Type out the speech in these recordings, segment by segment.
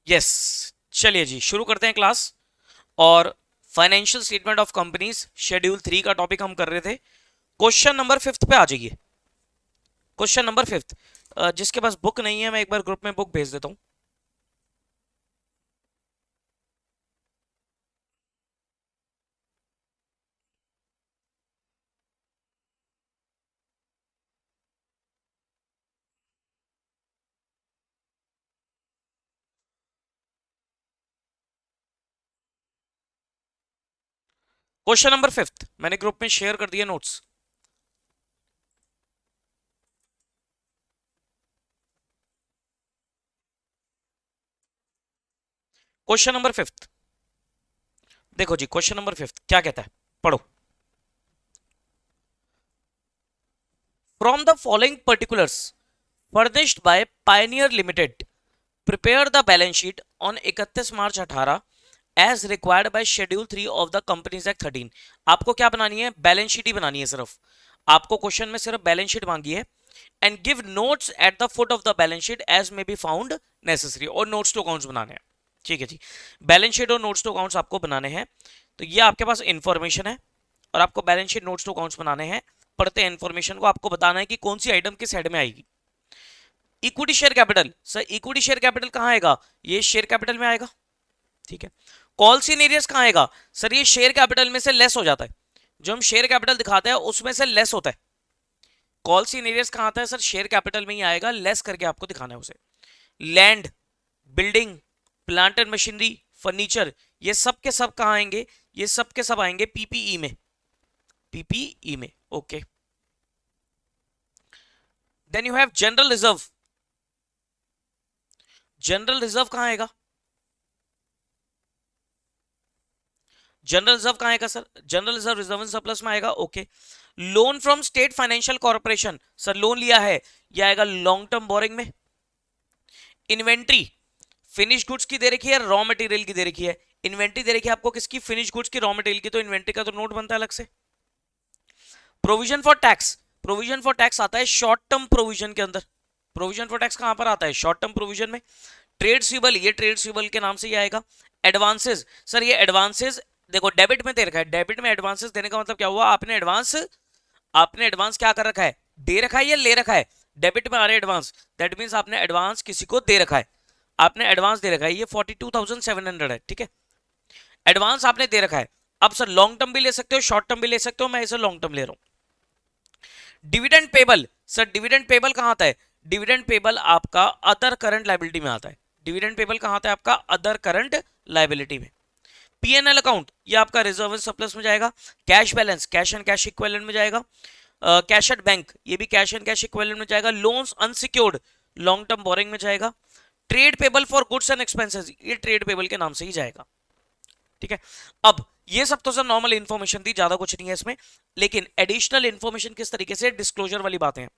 Yes, चलिए जी शुरू करते हैं क्लास। और financial statement of companies schedule 3 का टॉपिक हम कर रहे थे। क्वेश्चन नंबर 5 पे आ जाइए। Question number 5। जिसके पास बुक नहीं है मैं एक बार ग्रुप में बुक भेज देता हूँ। क्वेश्चन नंबर 5 मैंने ग्रुप में शेयर कर दिया नोट्स। क्वेश्चन नंबर 5, देखो जी क्वेश्चन नंबर 5 क्या कहता है, पढ़ो। From the following particulars furnished by Pioneer Limited prepare the balance sheet on 31 March 18 as required by schedule 3 of the companies act 13। आपको क्या बनानी है, बैलेंस शीट ही बनानी है सिर्फ। आपको क्वेश्चन में सिर्फ बैलेंस शीट मांगी है। And give notes at the foot of the balance sheet as may be found necessary, और नोट्स टू अकाउंट्स बनाने हैं। ठीक है जी, बैलेंस शीट और नोट्स टू अकाउंट्स आपको बनाने हैं। तो ये आपके पास इंफॉर्मेशन है और आपको balance sheet notes to accounts बनाने हैं। पढ़ते हैं इंफॉर्मेशन को, आपको बताना है कि कौन सी आइटम किस हेड में आएगी। Equity share capital, sir equity share capital कहां आएगा, ये शेयर कैपिटल में आएगा। ठीक है। कॉल सी एरियस कहां आएगा, सर ये शेयर कैपिटल में से लेस हो जाता है। जो हम शेयर कैपिटल दिखाते हैं उसमें से लेस होता है। कॉल सी एरियस कहां आता है, सर शेयर कैपिटल में ही आएगा, लेस करके आपको दिखाना है उसे। Land, building, plant and machinery, furniture, ये सब के सब कहां आएंगे, ये सब के सब आएंगे पीपीई में। पीपीई में, okay. Then you have general reserve. General reserve कहां आएगा, जनरल रिजर्व कहां आएगा sir, general reserve reserve and surplus में आएगा, okay. Loan from state financial corporation, sir loan लिया है, ये आएगा लॉन्ग टर्म बोरिंग में। इन्वेंट्री, फिनिश गुड्स की दे रखी है, रॉ मटेरियल की दे रखी है। इन्वेंट्री दे रखी है आपको किसकी, फिनिश गुड्स की, रॉ मटेरियल की, तो इन्वेंट्री का तो नोट बनता है अलग से। Provision for tax, provision for tax आता है शॉर्ट टर्म प्रोविजन के अंदर। प्रोविजन फॉर टैक्स कहां पर आता है, शॉर्ट टर्म प्रोविजन में। ट्रेड रिसीवेबल, ये ट्रेड रिसीवेबल के नाम से ही आएगा। एडवांसेस, सर ये एडवांसेस देखो डेबिट में दे रखा है, डेबिट में एडवांसेस देने का मतलब क्या हुआ, आपने एडवांस क्या कर रखा है, दे रखा है या ले रखा है। डेबिट में आ रहे एडवांस, दैट मींस आपने एडवांस किसी को दे रखा है। आपने एडवांस दे रखा है, ये 42,700 है, ठीक है। एडवांस आपने दे रखा है। अब सर लॉन्ग टर्म भी ले सकते हो, शॉर्ट टर्म भी ले सकते हो, मैं इसे लॉन्ग टर्म ले रहा हूं। Dividend payable, sir dividend payable कहां आता है, डिविडेंड पेबल आपका अदर करंट लाइबिलिटी में आता है। डिविडेंड पेबल कहां आता है आपका, अदर करंट लाइबिलिटी में। पीएनएल अकाउंट, ये आपका रिजर्व एंड सरप्लस में जाएगा। Cash balance, cash and cash equivalent में जाएगा। कैश एट बैंक, ये भी कैश एंड कैश इक्विवेलेंट में जाएगा। Loans unsecured, long term borrowing में जाएगा। Trade payable for goods and expenses, ये ट्रेड पेबल के नाम से ही जाएगा। ठीक है। अब ये सब तो सर नॉर्मल इंफॉर्मेशन थी, ज्यादा कुछ नहीं है इसमें। लेकिन एडिशनल इंफॉर्मेशन किस तरीके से, डिस्क्लोजर वाली बातें हैं।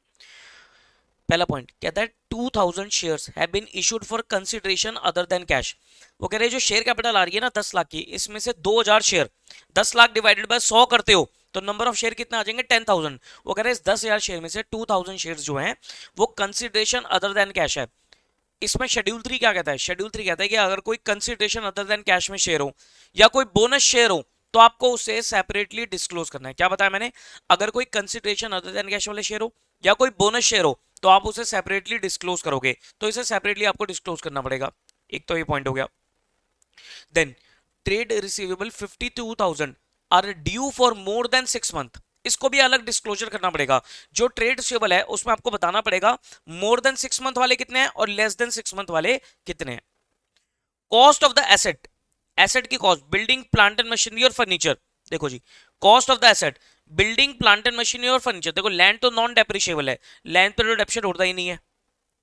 पहला पॉइंट कहता है 2000 shares have been issued for consideration other than cash. वो कह रहे हैं जो शेयर कैपिटल आ रही है ना 10 लाख की, इसमें से 2000 शेयर, 10 लाख डिवाइडेड बाय 100 करते हो तो नंबर ऑफ शेयर कितने आ जाएंगे, 10,000। वो कह रहे हैं इस 10,000 शेयर में से 2000 शेयर जो हैं वो कंसिडरेशन अदर देन कैश है। इसमें शेड्यूल 3 क्या कहता है, शेड्यूल 3 कहता है कि अगर कोई कंसिडरेशन अदर देन कैश में शेयर हो या कोई बोनस शेयर हो तो आपको उसे सेपरेटली डिस्क्लोज करना है। क्या बताया मैंने, अगर कोई कंसिडरेशन अदर देन कैश वाले शेयर हो या कोई बोनस शेयर हो तो आप उसे सेपरेटली डिस्क्लोज करोगे, तो इसे सेपरेटली आपको डिस्क्लोज करना पड़ेगा। एक तो ये पॉइंट हो गया। Then trade receivable 52,000 are due for more than 6 month, इसको भी अलग डिस्क्लोजर करना पड़ेगा। जो ट्रेड रिसीवेबल है उसमें आपको बताना पड़ेगा मोर देन 6 मंथ वाले कितने हैं और लेस देन 6 मंथ वाले कितने हैं। Cost of the asset, asset की cost, building plant and machinery और फर्नीचर। देखो जी cost of the asset, building plant and machinery और फर्नीचर। देखो लैंड तो नॉन डेप्रिशिएबल है, लैंड पर तो डेप्रिशिएट होता ही नहीं है,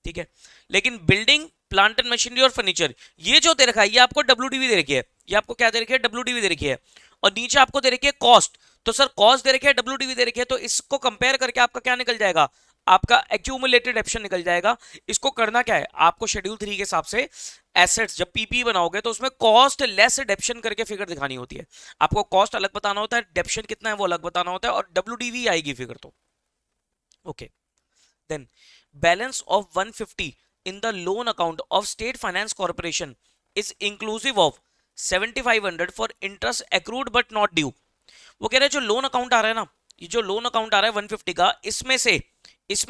ठीक है। लेकिन बिल्डिंग प्लांट एंड मशीनरी और फर्नीचर ये जो दे रखा है ये आपको डब्ल्यूडीवी दे रखी है, ये आपको क्या दे रखी है, डब्ल्यूडीवी दे रखी है। और नीचे आपको दे रखी है कॉस्ट, तो सर कॉस्ट दे रखी है, डब्ल्यूडीवी दे रखी है, तो इसको कंपेयर करके आपका क्या निकल जाएगा, आपका एक्यूमुलेटेड ऑप्शन निकल जाएगा। इसको करना क्या है, आपको शेड्यूल 3 के हिसाब से एसेट्स जब पीपी बनाओगे तो उसमें कॉस्ट लेस डेप्शन करके फिगर दिखानी होती है। आपको कॉस्ट अलग बताना होता है, डेप्शन कितना है वो अलग बताना होता है, और डब्ल्यूडीवी आएगी फिगर तो, okay. Then balance of 150 in the loan account of state finance corporation is inclusive of 7500 for interest accrued but not due. वो कह रहे हैं जो लोन अकाउंट आ रहा है ना, ये जो लोन अकाउंट आ रहा है 150 का, इसमें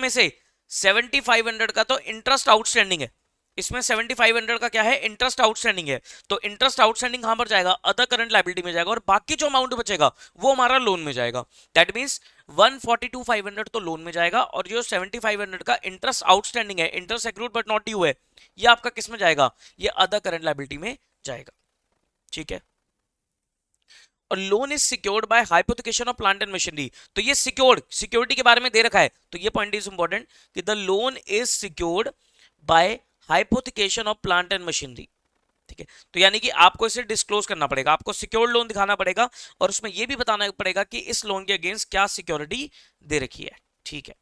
से 7500 का तो इंटरेस्ट आउटस्टैंडिंग है। इसमें 7500 का क्या है, इंटरेस्ट आउटस्टैंडिंग है। तो इंटरेस्ट आउटस्टैंडिंग कहां पर जाएगा, अदर करंट लायबिलिटी में जाएगा, और बाकी जो अमाउंट बचेगा वो हमारा लोन में जाएगा। दैट मींस 142,500 तो लोन में जाएगा, और जो 7500 का इंटरेस्ट आउटस्टैंडिंग है, interest accrued but not due है, ये आपका किस में जाएगा, ये अदर करंट लायबिलिटी में जाएगा। ठीक है। और loan is secured by hypothecation of plant and machinery. तो ये सिक्योरिटी के बारे में दे रखा है, तो ये पॉइंट इज इंपॉर्टेंट कि the loan is secured by hypothecation of plant and machinery. ठीक है। तो यानी कि आपको इसे डिस्क्लोज करना पड़ेगा, आपको सिक्योर्ड लोन दिखाना पड़ेगा, और उसमें यह भी बताना पड़ेगा कि इस लोन के अगेंस्ट क्या सिक्योरिटी दे रखी है। ठीक है।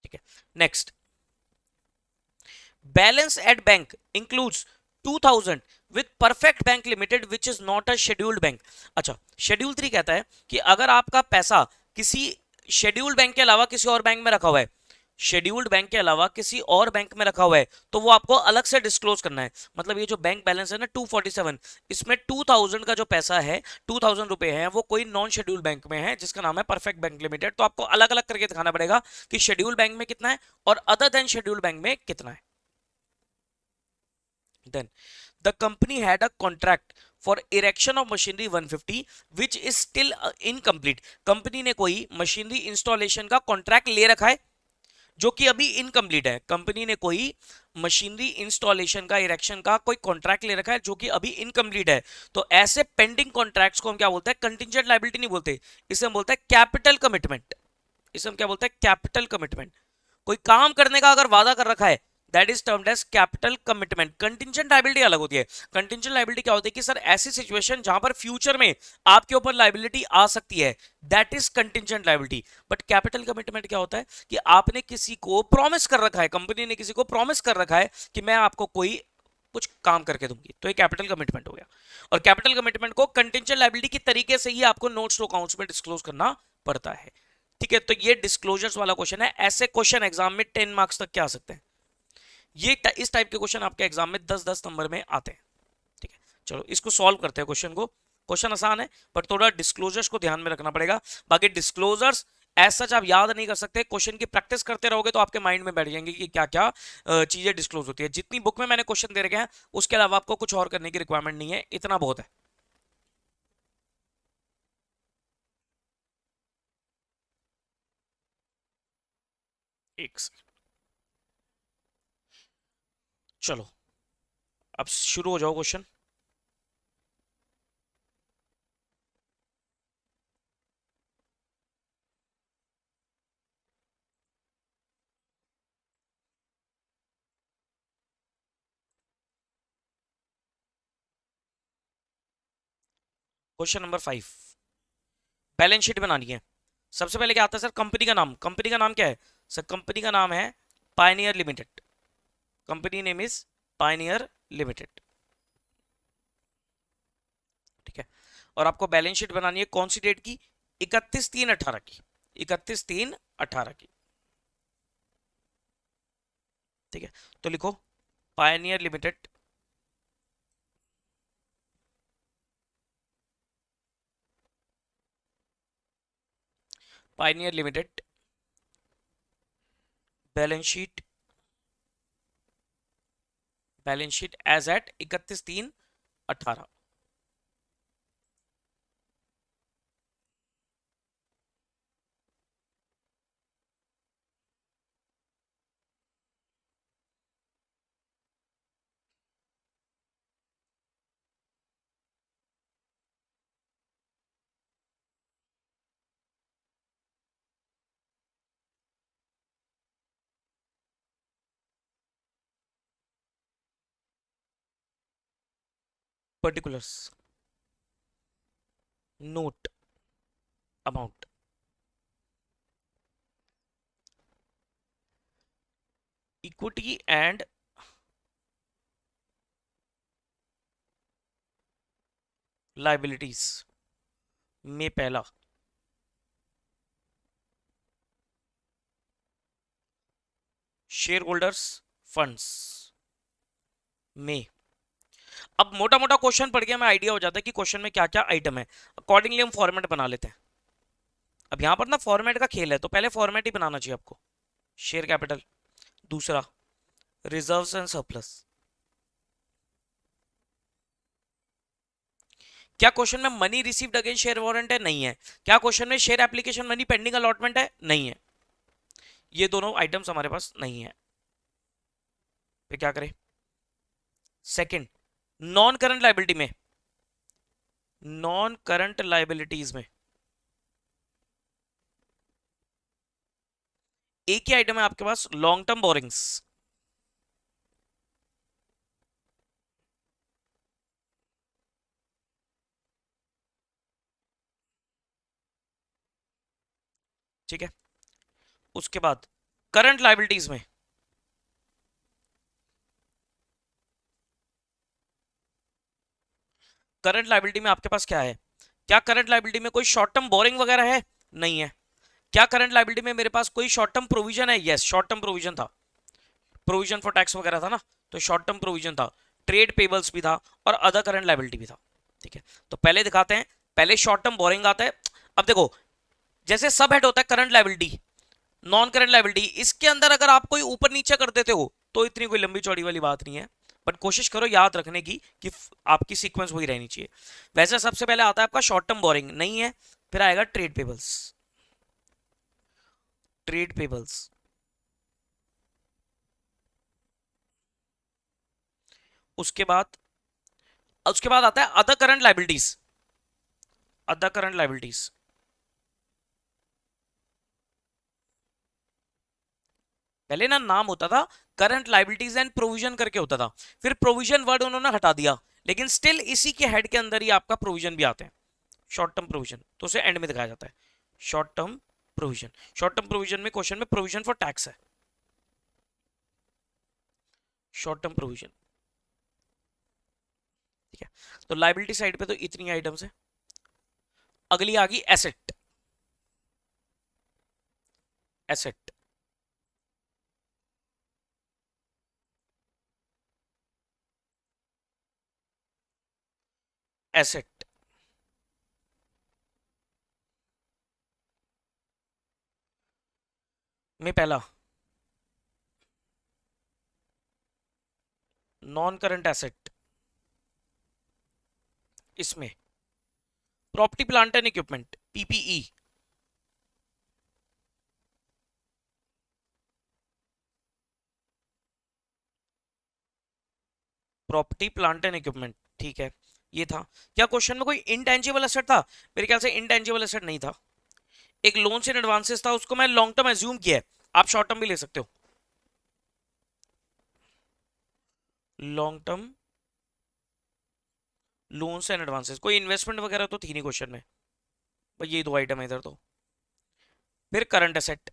ठीक है। Next, balance at bank includes 2000 with perfect bank limited which is not a scheduled bank. अच्छा, शेड्यूल 3 कहता है कि अगर आपका पैसा किसी शेड्यूल्ड बैंक के अलावा किसी और बैंक में रखा हुआ है, शेड्यूल्ड बैंक के अलावा किसी और बैंक में रखा हुआ है, तो वो आपको अलग से डिस्क्लोज करना है। मतलब ये जो बैंक बैलेंस है ना 247, इसमें 2000 का जो पैसा है, 2000 रुपए है, वो कोई नॉन शेड्यूल्ड बैंक में है जिसका नाम है परफेक्ट बैंक लिमिटेड। तो आपको अलग अलग करके दिखाना पड़ेगा कि शेड्यूल्ड बैंक में कितना है और अदर देन शेड्यूल्ड बैंक में कितना है। Then the company had a contract for erection of machinery 150 which is still incomplete। Company ने कोई मशीनरी इंस्टॉलेशन का कॉन्ट्रैक्ट ले रखा है जो कि अभी इनकम्प्लीट है। कंपनी ने कोई मशीनरी इंस्टॉलेशन का, इरेक्शन का कोई कॉन्ट्रैक्ट ले रखा है जो कि अभी इनकम्प्लीट है। तो ऐसे पेंडिंग कॉन्ट्रैक्ट्स को हम क्या बोलते हैं, कंटिंजेंट लायबिलिटी नहीं बोलते, इसे हम बोलते हैं कैपिटल कमिटमेंट। इसे हम क्या बोलते हैं, कैपिटल कमिटमेंट। कोई काम करने का अगर वादा कर रखा है, that is termed as capital commitment. Contingent liability अलग होती है। कंटिंजेंट लायबिलिटी क्या होती है कि सर ऐसी सिचुएशन जहां पर फ्यूचर में आपके ऊपर लायबिलिटी आ सकती है, that is contingent liability. But capital commitment क्या होता है कि आपने किसी को प्रॉमिस कर रखा है, कंपनी ने किसी को प्रॉमिस कर रखा है कि मैं आपको कोई कुछ काम करके दूंगी, तो ये कैपिटल कमिटमेंट हो गया। और कैपिटल कमिटमेंट को कंटिंजेंट लायबिलिटी की तरीके से ही आपको नोट्स टू अकाउंट्स में डिस्क्लोज करना पड़ता है। ठीक है। तो ये डिस्क्लोजर्स वाला क्वेश्चन है। ऐसे क्वेश्चन एग्जाम में 10 मार्क्स तक के आ सकते हैं। ये इस टाइप के क्वेश्चन आपके एग्जाम में 10-10 नंबर में आते हैं। ठीक है। चलो इसको सॉल्व करते हैं क्वेश्चन को। क्वेश्चन आसान है पर थोड़ा डिस्क्लोजर्स को ध्यान में रखना पड़ेगा। बाकी डिस्क्लोजर्स एज सच आप याद नहीं कर सकते, क्वेश्चन की प्रैक्टिस करते रहोगे तो आपके माइंड में बैठ जाएंगे कि क्या क्या चीजें डिस्क्लोज होती है। जितनी बुक में मैंने क्वेश्चन दे रखे हैं उसके अलावा आपको कुछ और करने की रिक्वायरमेंट नहीं है, इतना बहुत है। एक second। चलो अब शुरू हो जाओ question. Question number 5, balance sheet बनानी है। सबसे पहले क्या आता है सर, कंपनी का नाम। कंपनी का नाम क्या है सर, कंपनी का नाम है Pioneer limited. Company name is Pioneer limited. ठीक है। और आपको बैलेंस शीट बनानी है कौन सी डेट की, 31/3/18 की। 31/3/18 की। ठीक है। तो लिखो Pioneer Limited, Pioneer Limited balance sheet, balance sheet as at 31/3/18। Particulars, note amount, equity and liabilities में पहला शेयर होल्डर्स फंड्स में। अब मोटा मोटा क्वेश्चन पढ़ के हमें आइडिया हो जाता है कि क्वेश्चन में क्या क्या आइटम है, अकॉर्डिंगली हम फॉर्मेट बना लेते हैं। अब यहां पर ना फॉर्मेट का खेल है, तो पहले फॉर्मेट ही बनाना चाहिए आपको। शेयर कैपिटल, दूसरा रिजर्व्स एंड सरप्लस। क्या क्वेश्चन में money received against share warrant है? नहीं है। क्या क्वेश्चन में share application money pending allotment है? नहीं है। ये दोनों आइटम्स हमारे पास नहीं है। फिर क्या करें? सेकंड, नॉन करंट लाइबिलिटी में, नॉन करंट लाइबिलिटीज में एक ही आइटम है आपके पास, लॉन्ग टर्म बोरिंग्स। ठीक है, उसके बाद करंट लाइबिलिटीज में करंट लाइबिलिटी में आपके पास क्या है? क्या करंट लाइबिलिटी में कोई शॉर्ट टर्म बोरिंग वगैरह है? नहीं है। क्या करंट लाइबिलिटी में मेरे पास कोई शॉर्ट टर्म प्रोविजन है? यस, शॉर्ट टर्म प्रोविजन था, प्रोविजन फॉर टैक्स वगैरह था ना, तो शॉर्ट टर्म प्रोविजन था। ट्रेड पेबल्स भी था और अदर करंट लाइबिलिटी भी था। ठीक है, तो पहले दिखाते हैं, पहले शॉर्ट टर्म बोरिंग आता है। अब देखो, जैसे सब हेड होता है current liability, non current liability, इसके अंदर अगर आप कोई ऊपर नीचे कर देते हो तो इतनी कोई लंबी चौड़ी वाली बात नहीं है, बट कोशिश करो याद रखने की कि आपकी सीक्वेंस वही रहनी चाहिए। वैसे सबसे पहले आता है आपका शॉर्ट टर्म बोरिंग, नहीं है। फिर आएगा ट्रेड पेबल्स, ट्रेड पेबल्स। उसके बाद आता है other current liabilities, other current liabilities. पहले ना नाम होता था करंट लाइबिलिटीज एंड प्रोविजन करके होता था, फिर प्रोविजन वर्ड उन्होंने हटा दिया, लेकिन स्टिल इसी के हेड के अंदर ही आपका प्रोविजन भी आते हैं, शॉर्ट टर्म प्रोविजन, तो उसे एंड में दिखाया जाता है short term provision. Short term provision में क्वेश्चन में प्रोविजन फॉर टैक्स है, शॉर्ट टर्म प्रोविजन। ठीक है, तो लाइबिलिटी साइड पे तो इतनी आइटम्स है। अगली आ गई एसेट, एसेट एसेट में पहला नॉन करंट एसेट, इसमें property plant and equipment, PPE, property plant and equipment. ठीक है, ये था। क्या क्वेश्चन में कोई इनटेंजिबल एसेट था? मेरे ख्याल से इनटेंजिबल एसेट नहीं था। एक लोन इन एडवांसेस था, उसको मैं लॉन्ग टर्म एज्यूम किया है, आप शॉर्ट टर्म भी ले सकते हो। Long term loans and advances, कोई इन्वेस्टमेंट वगैरह तो थी नहीं क्वेश्चन में, बस ये दो आइटम है इधर तो। फिर current asset,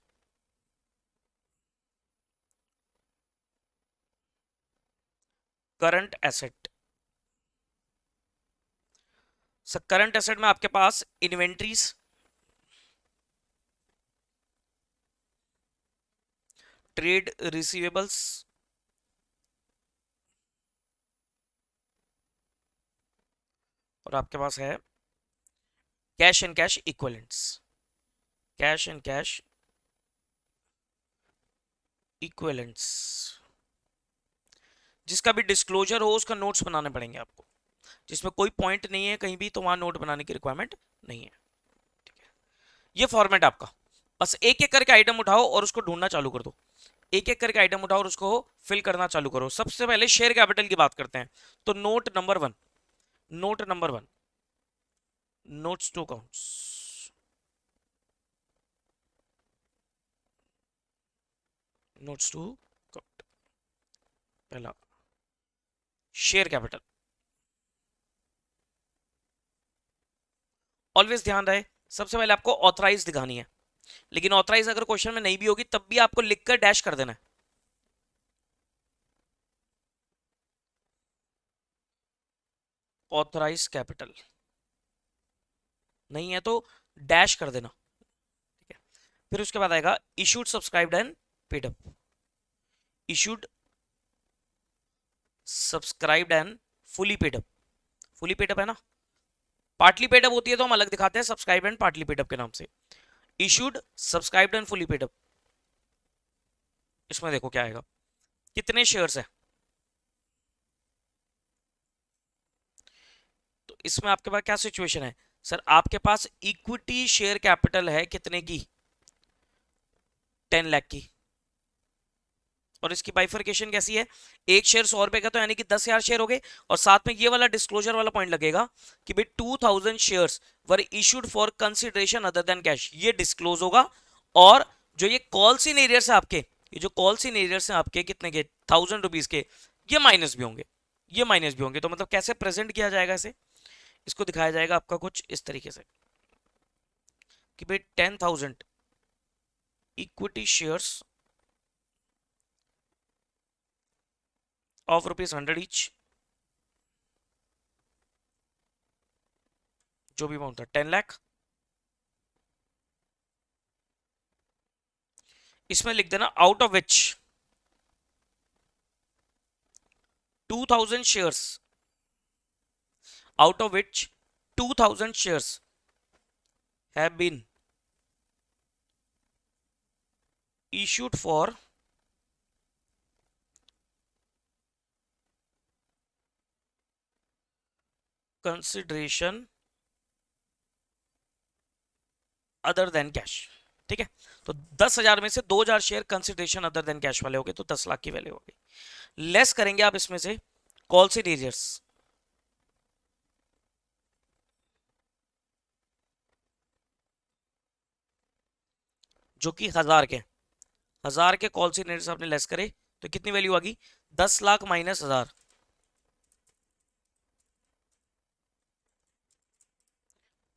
current asset, current asset में आपके पास इन्वेंट्रीज, ट्रेड रिसीवेबल्स, और आपके पास है cash and cash equivalents, cash and cash equivalents. जिसका भी डिस्क्लोजर हो उसका नोट्स बनाने पड़ेंगे आपको, जिसमें कोई पॉइंट नहीं है कहीं भी तो वहां नोट बनाने की रिक्वायरमेंट नहीं है। ये फॉर्मेट आपका, बस एक एक करके आइटम उठाओ और उसको ढूंढना चालू कर दो, एक एक करके आइटम उठाओ और उसको फिल करना चालू करो। सबसे पहले शेयर कैपिटल की बात करते हैं, तो note number one, note number one, notes to accounts, notes to account, पहला शेयर कैपिटल। ऑलवेज ध्यान रहे, सबसे पहले आपको ऑथराइज दिखानी है, लेकिन ऑथराइज अगर क्वेश्चन में नहीं भी होगी तब भी आपको लिखकर डैश कर देना है। ऑथराइज कैपिटल, नहीं है तो डैश कर देना, ठीक है। फिर उसके बाद आएगा issued, subscribed and paid up. Issued, subscribed and fully paid up. Fully paid up है ना, पार्टली पेड अप होती है तो हम अलग दिखाते हैं, subscribe and partly paid up के नाम से। Issued, subscribed and fully paid up, इसमें देखो क्या आएगा, कितने शेयर्स है। तो इसमें आपके पास क्या सिचुएशन है सर, आपके पास इक्विटी शेयर कैपिटल है कितने की, 10 लाख की। और इसकी बाइफर्केशन कैसी है, एक शेयर 100 रुपए का, तो यानी कि 10,000 शेयर हो गए। और साथ में ये वाला डिस्क्लोजर वाला पॉइंट लगेगा कि भाई 2000 shares were issued for consideration other than cash, ये डिस्क्लोज होगा। और जो ये कॉल्स इन एरियर्स है आपके, ये जो कॉल्स इन एरियर्स हैं आपके कितने के, 1000 रुपीज के, ये माइनस भी होंगे, ये माइनस भी होंगे। तो मतलब कैसे प्रेजेंट किया जाएगा इसे, इसको दिखाया जाएगा आपका कुछ इस तरीके से कि भाई 10,000 इक्विटी शेयर्स ऑफ ₹100 ईच, जो भी अमाउंट था 10 लाख। इसमें लिख देना out of which 2000 shares, out of which 2000 shares have been issued for consideration other than cash, ठीक है। तो 10,000 में से 2,000 share consideration other than cash वाले हो गए, तो 10 लाख की वैल्यू हो गई। लेस करेंगे आप इसमें से कॉल से एरियर्स, जो कि 1000 के कॉल से एरियर्स आपने लेस करे तो कितनी वैल्यू आ गई, 10 लाख माइनस 1000,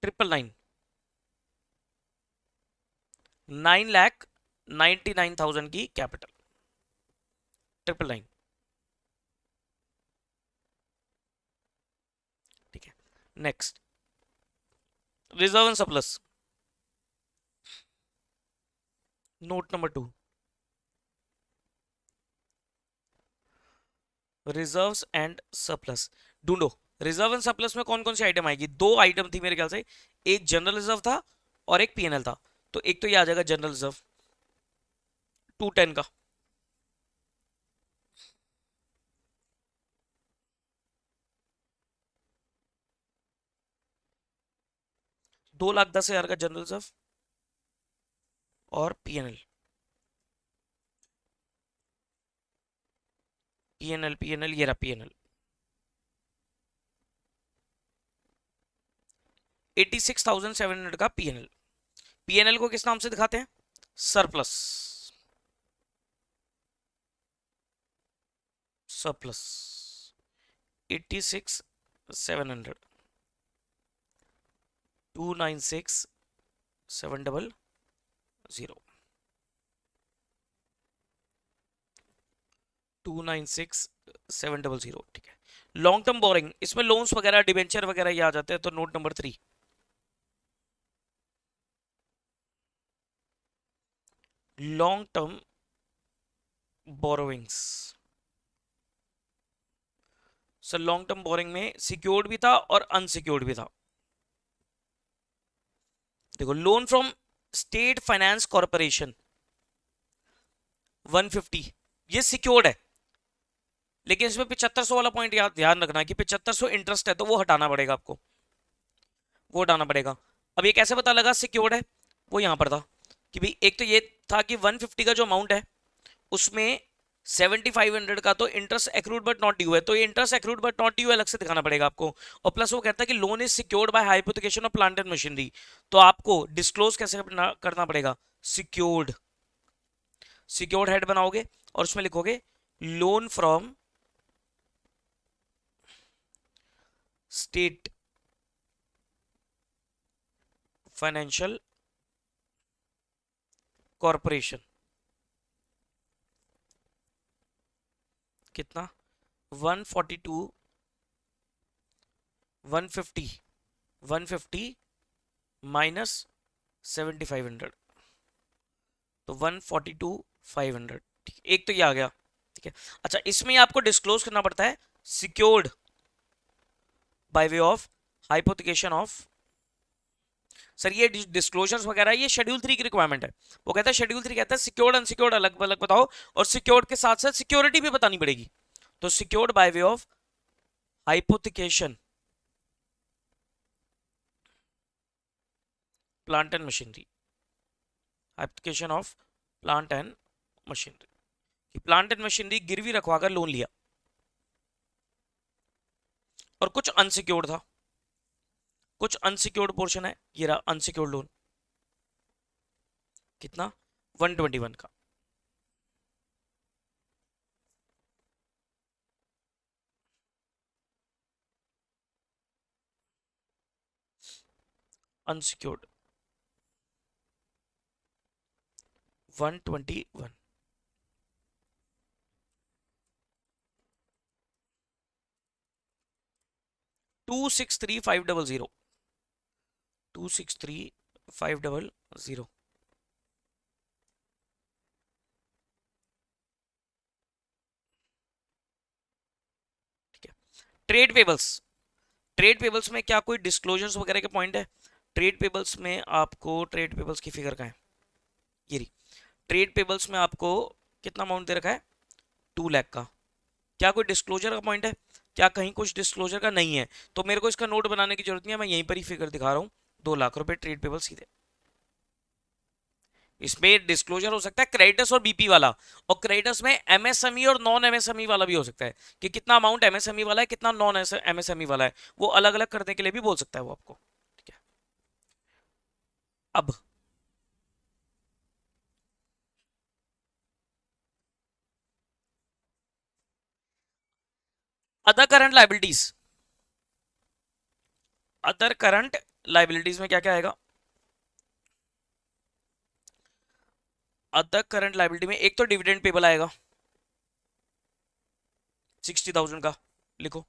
999, 9,99,000 की कैपिटल, 999, ठीक है। Next, reserve and surplus, note number 2, reserves and surplus. ढूंढो रिजर्व एंड सरप्लस में कौन कौन सी आइटम आएगी, दो आइटम थी मेरे ख्याल से, एक जनरल रिजर्व था और एक पीएनएल था। तो एक तो ये आ जाएगा जनरल रिजर्व 210 का, 2,10,000 का जनरल रिजर्व और पीएनएल, पीएनएल पीएनएल ये रहा पीएनएल 86,700 का पीएनएल। पीएनएल को किस नाम से दिखाते हैं, सरप्लस, सरप्लस 86,700, 296,700, 296,700, ठीक है। लॉन्ग टर्म बोरिंग, इसमें लोन्स वगैरह डिबेंचर वगैरह ये आ जाते हैं, तो note number 3, long term borrowings. Sir long term borrowing में सिक्योर्ड भी था और अनसिक्योर्ड भी था। देखो loan from state finance corporation 150, ये सिक्योर्ड है, लेकिन इसमें 7500 वाला पॉइंट याद ध्यान रखना है कि 7500 इंटरेस्ट है, तो वो हटाना पड़ेगा आपको, वो हटाना पड़ेगा। अब ये कैसे पता लगा सिक्योर्ड है, वो यहां पर था कि भाई एक तो ये था कि 150 का जो अमाउंट है उसमें 7500 का तो interest accrued but not due है, तो ये interest accrued but not due अलग से दिखाना पड़ेगा आपको। और प्लस वो कहता है कि loan is secured by hypothecation of plant and machinery, तो आपको डिस्क्लोज कैसे करना पड़ेगा, सिक्योर्ड, सिक्योर्ड हेड बनाओगे और उसमें लिखोगे loan from state financial corporation, कितना 142 150 150 माइनस 7500, तो 142,500। ठीक है, एक तो ये आ गया। ठीक है, अच्छा इसमें आपको डिस्क्लोज करना पड़ता है secured by way of hypothecation of. Sir ये डिस्क्लोजर्स वगैरह ये शेड्यूल 3 की रिक्वायरमेंट है। वो कहता है शेड्यूल 3 कहता है सिक्योर्ड अनसिक्योर्ड अलग अलग बताओ, और सिक्योर्ड के साथ साथ सिक्योरिटी भी बतानी पड़ेगी। तो secured by way of hypothecation plant and machinery, hypothecation of plant and machinery, plant and machinery गिरवी रखवाकर लोन लिया, और कुछ अनसिक्योर्ड था, कुछ अनसिक्योर्ड पोर्शन है, ये रहा अनसिक्योर्ड लोन, कितना 121 का। अनसिक्योर्ड 121, 263,500, 263,500। ठीक है, ट्रेड पेबल्स, ट्रेड पेबल्स में क्या कोई डिस्क्लोजर्स वगैरह के पॉइंट है? ट्रेड पेबल्स में आपको, ट्रेड पेबल्स की फिगर का है ये रही, ट्रेड पेबल्स में आपको कितना अमाउंट दे रखा है 2 लाख का। क्या कोई डिस्क्लोजर का पॉइंट है? क्या कहीं कुछ डिस्क्लोजर का नहीं है, तो मेरे को इसका नोट बनाने की जरूरत नहीं है, मैं यहीं पर ही फिगर दिखा रहा हूँ, 2 लाख रुपए ट्रेड पेबल सीधे। इसमें डिस्क्लोजर हो सकता है क्रेडिटर्स और बीपी वाला, और क्रेडिटर्स में एमएसएमई और नॉन एमएसएमई वाला भी हो सकता है, कि कितना अमाउंट एमएसएमई वाला है कितना नॉन एमएसएमई वाला है, वो अलग अलग करने के लिए भी बोल सकता है वो आपको। ठीक है, अब other current liabilities, other current liabilities में क्या क्या आएगा? अदर करंट लाइबिलिटी में एक तो डिविडेंड पेबल आएगा 60,000 का, लिखो।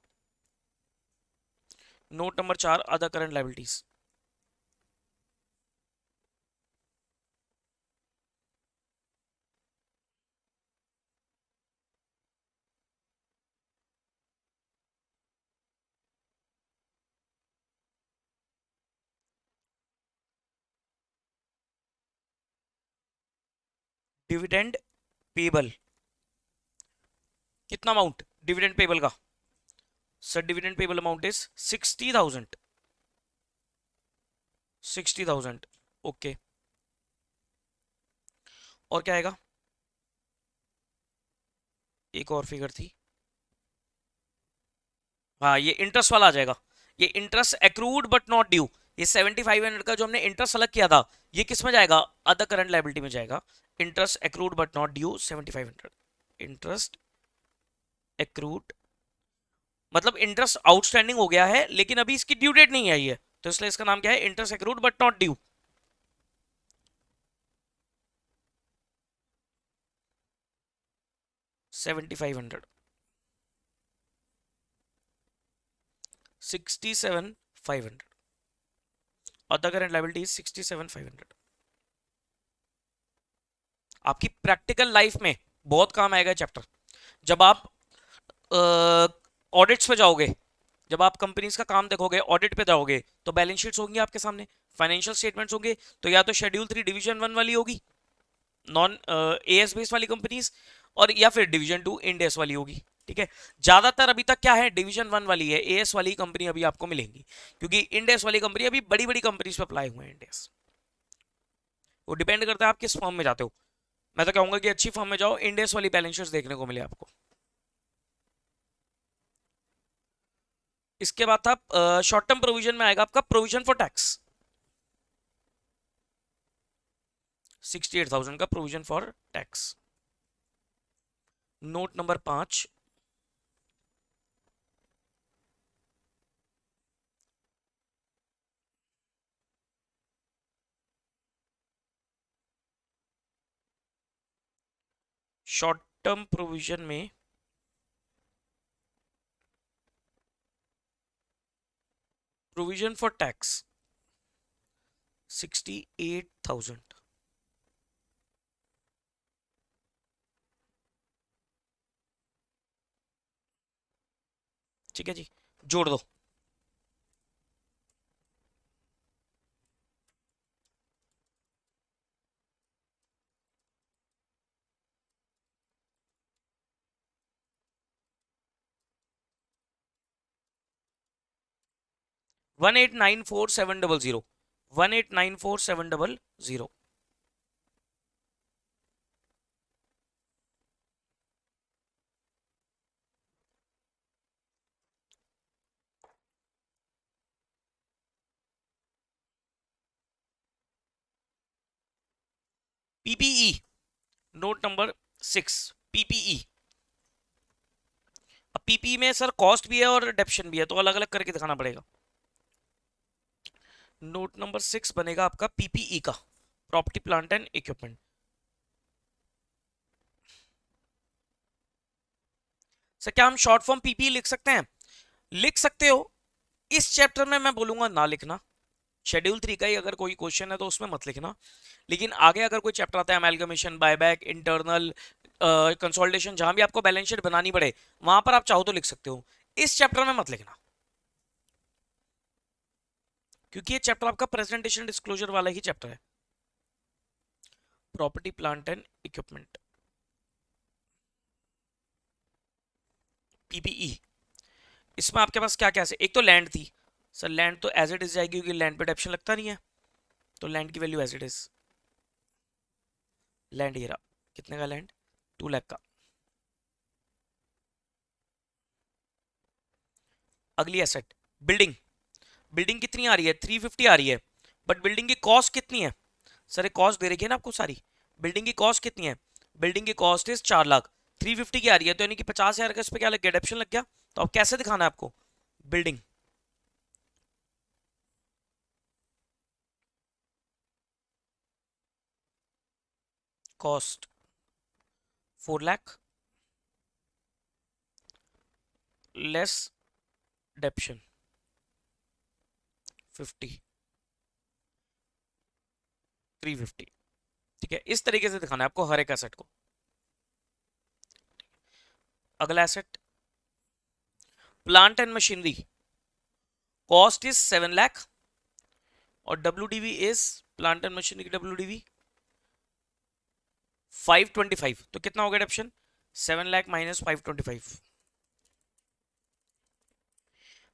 Note number 4, other current liabilities. Dividend payable, कितना अमाउंट डिविडेंड पेबल का? Sir dividend payable amount is 60,000, 60,000। Okay, और क्या आएगा? एक और फिगर थी, हाँ ये इंटरेस्ट वाला आ जाएगा, ये interest accrued but not due, ये 7500 का जो हमने इंटरेस्ट अलग किया था, ये किस में जाएगा? अदर करंट लाइबिलिटी में जाएगा। Interest accrued but not due 7500, interest accrued मतलब इंटरेस्ट आउटस्टैंडिंग हो गया है लेकिन अभी इसकी ड्यू डेट नहीं आई है, तो इसलिए इसका नाम क्या है? Interest accrued but not due. 7500, 67,500, other current liability 67,500। आपकी प्रैक्टिकल लाइफ में बहुत काम आएगा चैप्टर, जब आप ऑडिट्स पे जाओगे, जब आप कंपनीज का काम देखोगे, ऑडिट पे जाओगे, तो बैलेंस शीट्स होंगी आपके सामने, फाइनेंशियल स्टेटमेंट्स होंगे, तो या तो शेड्यूल 3 डिवीजन 1 वाली होगी, नॉन एएस बेस वाली कंपनीज, और या फिर डिवीजन 2 इंड एस वाली होगी। ठीक है, ज्यादातर अभी तक क्या है डिवीजन 1 वाली है, एएस वाली कंपनी अभी आपको मिलेंगी, क्योंकि इंड एस वाली कंपनी अभी बड़ी बड़ी कंपनीज पे अप्लाई हुए हैं इंड एस। वो डिपेंड करता है आप किस फॉर्म में जाते हो, मैं तो कहूंगा कि अच्छी फॉर्म में जाओ, इंड एस वाली बैलेंस शीट्स देखने को मिले आपको। इसके बाद था शॉर्ट टर्म प्रोविजन में आएगा आपका प्रोविजन फॉर टैक्स, 68,000 का provision for tax. Note number 5, short term provision में प्रोविजन फॉर टैक्स 68,000। ठीक है जी, जोड़ दो। One eight nine four seven double zero 1894700। PPE, note number 6, PPE. अब पीपीई में सर कॉस्ट भी है और डेप्शन भी है, तो अलग अलग करके दिखाना पड़ेगा। नोट नंबर 6 बनेगा आपका पीपीई का, property plant and equipment. Sir क्या हम शॉर्ट फॉर्म पीपीई लिख सकते हैं? लिख सकते हो। इस चैप्टर में मैं बोलूंगा ना लिखना। शेड्यूल 3 का ही अगर कोई क्वेश्चन है तो उसमें मत लिखना। लेकिन आगे अगर कोई चैप्टर आता है, अमेलगमेशन, बायबैक, इंटरनल कंसोलिडेशन, जहां भी आपको बैलेंस शीट बनानी पड़े, वहां पर आप चाहो तो लिख सकते हो। इस चैप्टर में मत लिखना, क्योंकि ये चैप्टर आपका प्रेजेंटेशन डिस्क्लोजर वाला ही चैप्टर है। Property plant and equipment, PPE. इसमें आपके पास क्या क्या है? एक तो लैंड थी सर, लैंड तो एज इट इज जाएगी क्योंकि लैंड पे डेप्शन लगता नहीं है, तो लैंड की value as it is. Land ये रहा, कितने का लैंड? 2 लाख का। अगली एसेट बिल्डिंग। बिल्डिंग कितनी आ रही है? 350 आ रही है। बट बिल्डिंग की कॉस्ट कितनी है? सर एक कॉस्ट दे रखी है ना आपको सारी। बिल्डिंग की कॉस्ट कितनी है? बिल्डिंग की कॉस्ट इज 4 लाख। 350 की आ रही है, तो यानी कि 50,000 का इस पे क्या लग गया? डेप्शन लग गया। तो अब कैसे दिखाना है आपको? Building cost 4 lakh less डेप्शन 50, 350। ठीक है, इस तरीके से दिखाना है आपको हर एक एसेट को। अगला asset plant and machinery, cost is 7 lakh और W is, plant and machinery की डब्ल्यू 525। तो कितना हो गया डेप्शन? 7 लाख माइनस 525,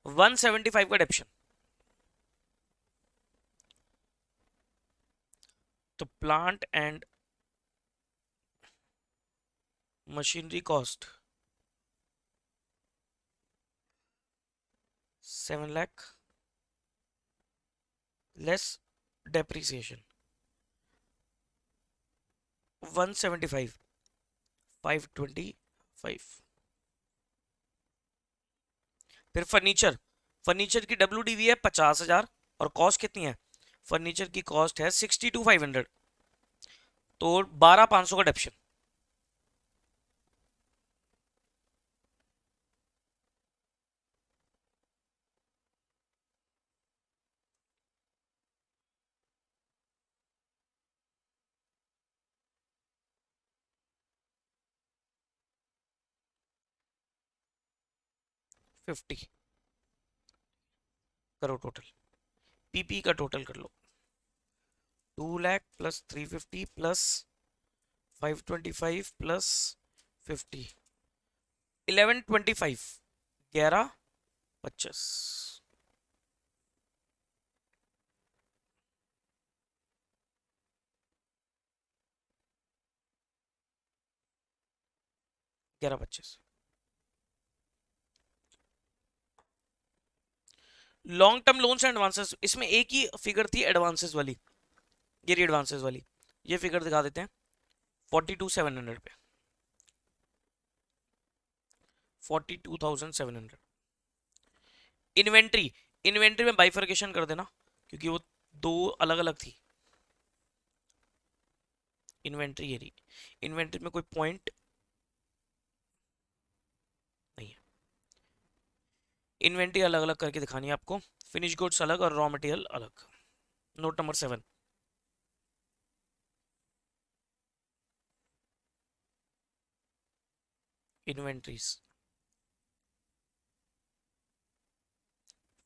175 का डेप्शन। तो plant and machinery cost 7 lakh less depreciation 175, 525। फिर फर्नीचर, फर्नीचर की डब्ल्यू है 50,000 और कॉस्ट कितनी है? फर्नीचर की कॉस्ट है 62,500, तो 12,500 का डेप्शन। फिफ्टी करो टोटल, पीपी का टोटल कर लो। 2 lakh plus 350 plus 525 plus 50, 1125, 1125। 1125। Long term loans and advances, इसमें एक ही फिगर थी एडवांसेस वाली, ये रही एडवांसेस वाली। ये फिगर दिखा देते हैं 42,700 पे, 42,700। इन्वेंट्री, इन्वेंट्री में बाइफर्केशन कर देना क्योंकि वो दो अलग अलग थी। इन्वेंट्री ये रही, इन्वेंट्री में कोई पॉइंट नहीं है। इन्वेंट्री अलग अलग करके दिखानी है आपको, फिनिश गुड्स अलग और रॉ मटेरियल अलग। Note number 7, inventories,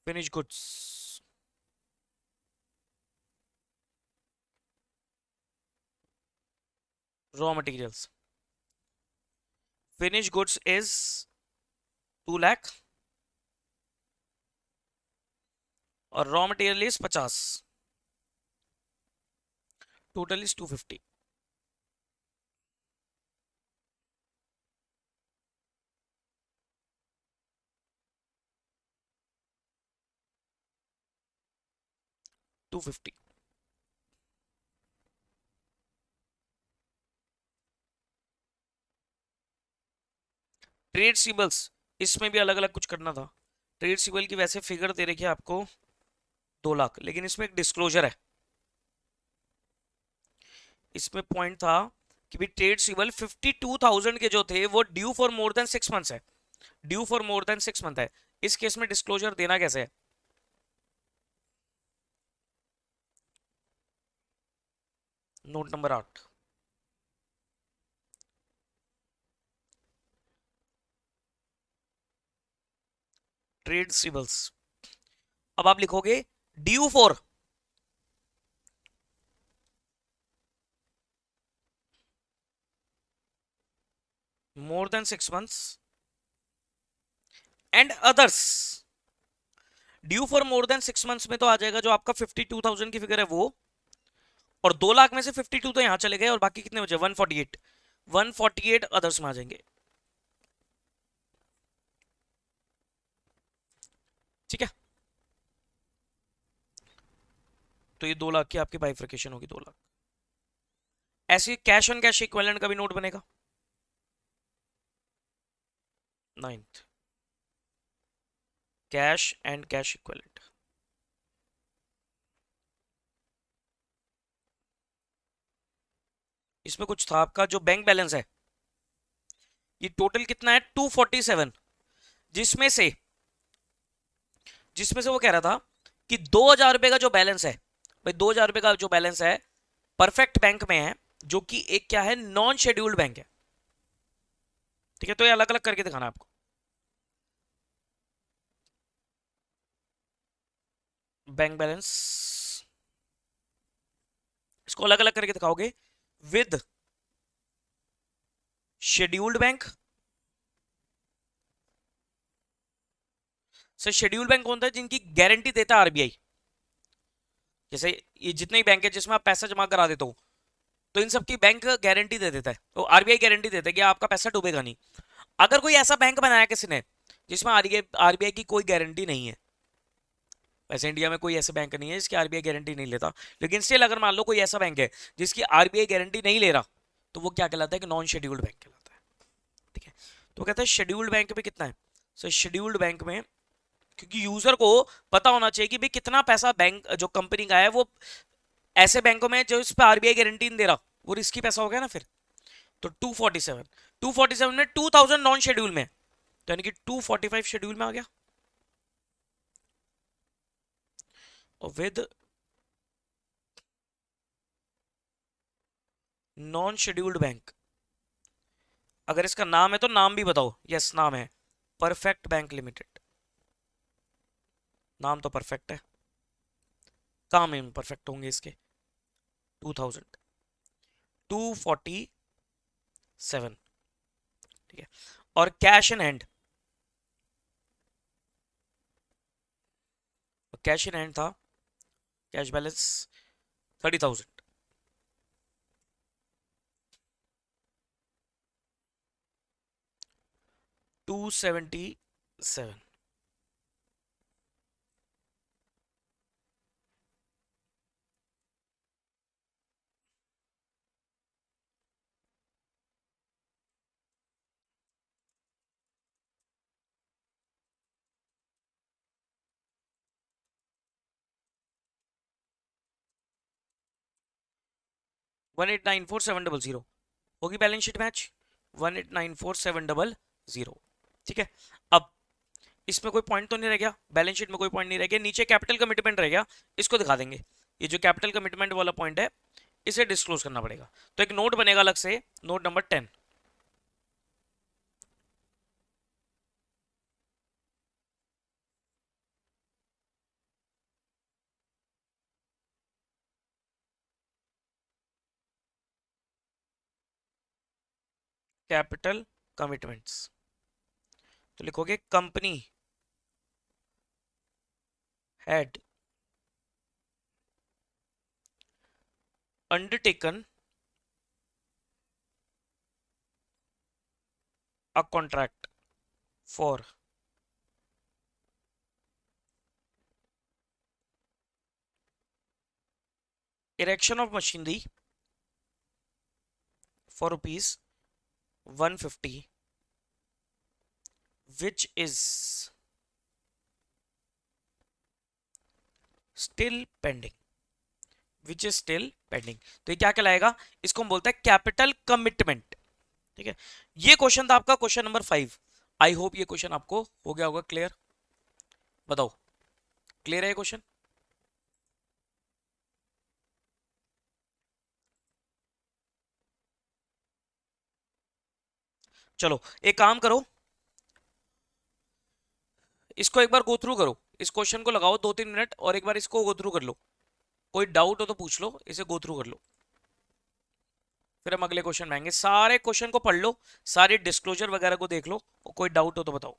finish goods, raw materials, finish goods is 2 lakh और raw material is 50, total is 250। Two fifty. Trade receivables, इसमें भी अलग अलग कुछ करना था। ट्रेड सिबल की वैसे फिगर दे रखी है आपको 2 लाख, लेकिन इसमें एक डिस्क्लोजर है। इसमें पॉइंट था कि भी ट्रेड सिबल 52,000 के जो थे वो due for more than 6 months है, due for more than 6 month है। इस केस में डिस्क्लोजर देना कैसे है? Note number 8, trade receivables. अब आप लिखोगे due for more than 6 months and others. Due for more than 6 months में तो आ जाएगा जो आपका 52,000 की फिगर है वो, और 2 लाख में से 52 तो यहां चले गए और बाकी कितने बचे? 148, 148 अदर्स में आ जाएंगे। ठीक है, तो ये 2 लाख की आपकी बाइफर्केशन होगी, 2 लाख। ऐसे कैश ऑन कैश इक्विवेलेंट का भी नोट बनेगा। 9th, cash and cash equivalent. इसमें कुछ था आपका जो बैंक बैलेंस है, ये टोटल कितना है? 247, जिसमें से जिसमें से वो कह रहा था कि 2,000 रुपए का जो बैलेंस है, भाई 2,000 रुपए का जो बैलेंस है परफेक्ट बैंक में है, जो कि एक क्या है, नॉन शेड्यूल्ड बैंक है। ठीक है, तो ये अलग अलग करके दिखाना आपको। बैंक बैलेंस, इसको अलग अलग करके दिखाओगे with scheduled bank. Sir scheduled bank कौन था? जिनकी गारंटी देता है आरबीआई। जैसे ये जितने भी बैंक है जिसमें आप पैसा जमा करा देते हो, तो इन सब की बैंक गारंटी दे देता है, तो आरबीआई गारंटी देता है कि आपका पैसा डूबेगा नहीं। अगर कोई ऐसा बैंक बनाया किसी ने जिसमें आरबीआई की कोई गारंटी नहीं है, वैसे इंडिया में कोई ऐसा बैंक नहीं है जिसकी आरबीआई गारंटी नहीं लेता, लेकिन स्टिल अगर मान लो कोई ऐसा बैंक है जिसकी आरबीआई गारंटी नहीं ले रहा, तो वो क्या कहलाता है? कि नॉन शेड्यूल्ड बैंक कहलाता है। ठीक है, तो कहता है शेड्यूल्ड बैंक में कितना है। सो शेड्यूल्ड बैंक में, क्योंकि यूजर को पता होना चाहिए कि भाई कितना पैसा बैंक जो कंपनी का है वो ऐसे बैंकों में जो इस पर आरबीआई गारंटी नहीं दे रहा, वो रिस्की पैसा हो गया ना फिर। तो 247, 247 में 2,000 नॉन शेड्यूल में, तो यानी कि 245 शेड्यूल में आ गया। और विद नॉन शेड्यूल्ड बैंक, अगर इसका नाम है तो नाम भी बताओ। यस, नाम है परफेक्ट बैंक लिमिटेड। नाम तो परफेक्ट है, काम में परफेक्ट होंगे इसके। 2000, 247। ठीक है, और cash in hand, cash in hand था, कैश बैलेंस 30,000। 277। 1894700 होगी बैलेंस शीट मैच, 1894700। ठीक है, अब इसमें कोई पॉइंट तो नहीं रह गया, बैलेंस शीट में कोई पॉइंट नहीं रह गया, नीचे कैपिटल कमिटमेंट रह गया, इसको दिखा देंगे। ये जो कैपिटल कमिटमेंट वाला पॉइंट है इसे डिस्क्लोज करना पड़ेगा। तो एक नोट बनेगा अलग से, नोट नंबर 10। कैपिटल कमिटमेंट्स, तो लिखोगे company had undertaken a contract for erection of machinery for rupees 150 which is still pending, which is still pending. तो ये क्या कहलाएगा, इसको हम बोलते हैं कैपिटल कमिटमेंट। ठीक है, ये क्वेश्चन था आपका क्वेश्चन नंबर 5। आई होप ये क्वेश्चन आपको हो गया होगा क्लियर। बताओ, क्लियर है ये क्वेश्चन? चलो एक काम करो, इसको एक बार गो थ्रू करो, इस क्वेश्चन को लगाओ 2-3 मिनट और एक बार इसको गो थ्रू कर लो। कोई डाउट हो तो पूछ लो, इसे गो थ्रू कर लो, फिर हम अगले क्वेश्चन में आएंगे। सारे क्वेश्चन को पढ़ लो, सारे डिस्क्लोजर वगैरह को देख लो, और कोई डाउट हो तो बताओ।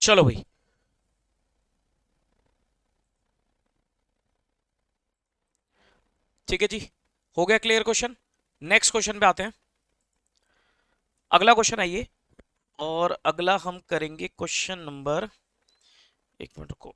चलो भाई, ठीक है जी, हो गया क्लियर क्वेश्चन। नेक्स्ट क्वेश्चन पे आते हैं। अगला क्वेश्चन आइए, और अगला हम करेंगे क्वेश्चन नंबर, एक मिनट रुको।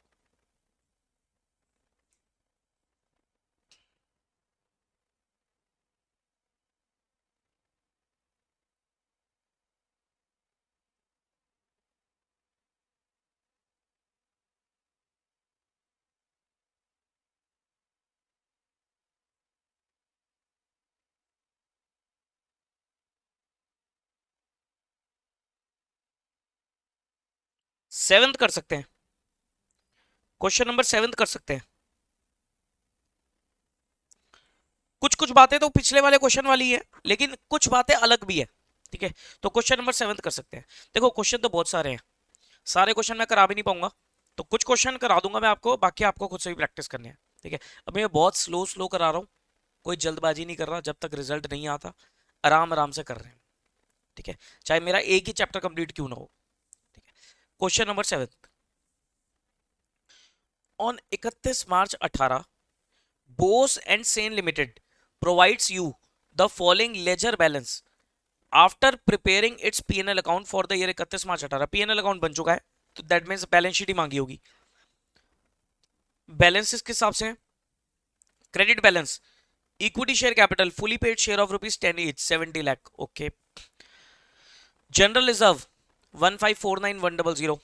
7th कर सकते हैं, क्वेश्चन नंबर 7th कर सकते हैं। कुछ कुछ बातें तो पिछले वाले क्वेश्चन वाली है, लेकिन कुछ बातें अलग भी है, ठीक है। तो क्वेश्चन नंबर 7th कर सकते हैं। देखो क्वेश्चन तो बहुत सारे हैं, सारे क्वेश्चन मैं करा भी नहीं पाऊंगा, तो कुछ क्वेश्चन करा दूंगा मैं आपको, बाकी आपको खुद से भी प्रैक्टिस करनी है, ठीक है। अभी मैं बहुत स्लो स्लो करा रहा हूँ, कोई जल्दबाजी नहीं कर रहा, जब तक रिजल्ट नहीं आता आराम आराम से कर रहे हैं, ठीक है, चाहे मेरा एक ही चैप्टर कंप्लीट क्यों ना हो, ठीक है। Question number 7, on 31 March 18, Bose and Sen limited provides you the following ledger balance after preparing its P&L account for the year 31 March 18। P&L account बन चुका है, तो दैट मीन्स बैलेंस शीट ही मांगी होगी। बैलेंसेस किस हिसाब से है? Credit balance, equity share capital, fully paid share of ₹10 each 70 lakh, okay. General reserve 1549100,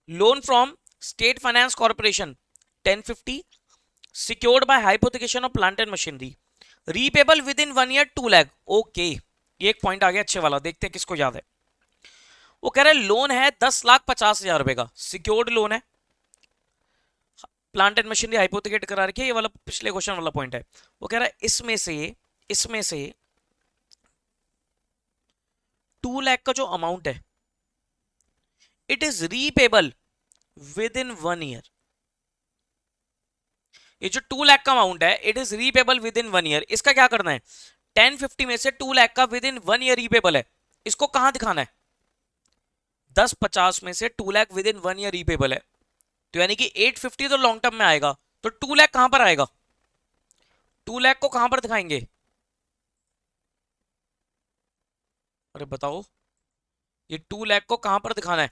loan from state finance corporation 1050, secured by hypothecation of plant and machinery, repayable within 1 year 2 lakh, okay. ये एक point आ गया अच्छे वाला, देखते हैं किसको याद है। वो कह रहा है लोन है 10,50,000 रुपए का, सिक्योर्ड लोन है, प्लांट एंड मशीनरी हाइपोथेकेट करा रखी है, ये वाला पिछले क्वेश्चन वाला पॉइंट है। वो कह रहा है इसमें से 2 लाख का जो अमाउंट है, it is repayable with in 1 year. ये जो 2 लाख का अमाउंट है, it is repayable with in 1 year. इसका क्या करना है? 1050 में से 2 लाख का विद इन 1 ईयर रीपेबल है, इसको कहां दिखाना है? 1050 में से 2 lakh with in 1 year repayable है, तो यानी कि 850 तो लॉन्ग टर्म में आएगा, तो 2 लाख कहां पर आएगा? 2 लाख को कहां पर दिखाएंगे? अरे बताओ, ये 2 लाख को कहां पर दिखाना है?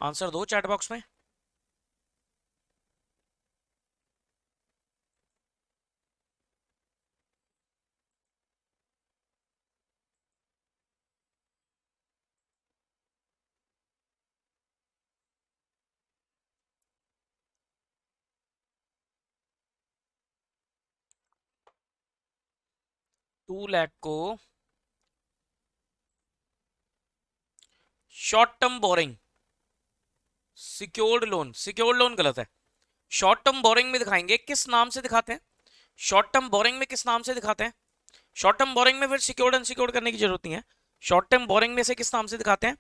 आंसर दो चैट बॉक्स में। टू लाख को short term borrowing, secured loan गलत है, शॉर्ट टर्म बोरिंग में दिखाएंगे। किस नाम से दिखाते हैं? शॉर्ट टर्म बोरिंग में किस नाम से दिखाते हैं? शॉर्ट टर्म बोरिंग में फिर सिक्योर्ड अनसिक्योर्ड करने की जरूरत नहीं है। शॉर्ट टर्म बोरिंग में से किस नाम से दिखाते हैं?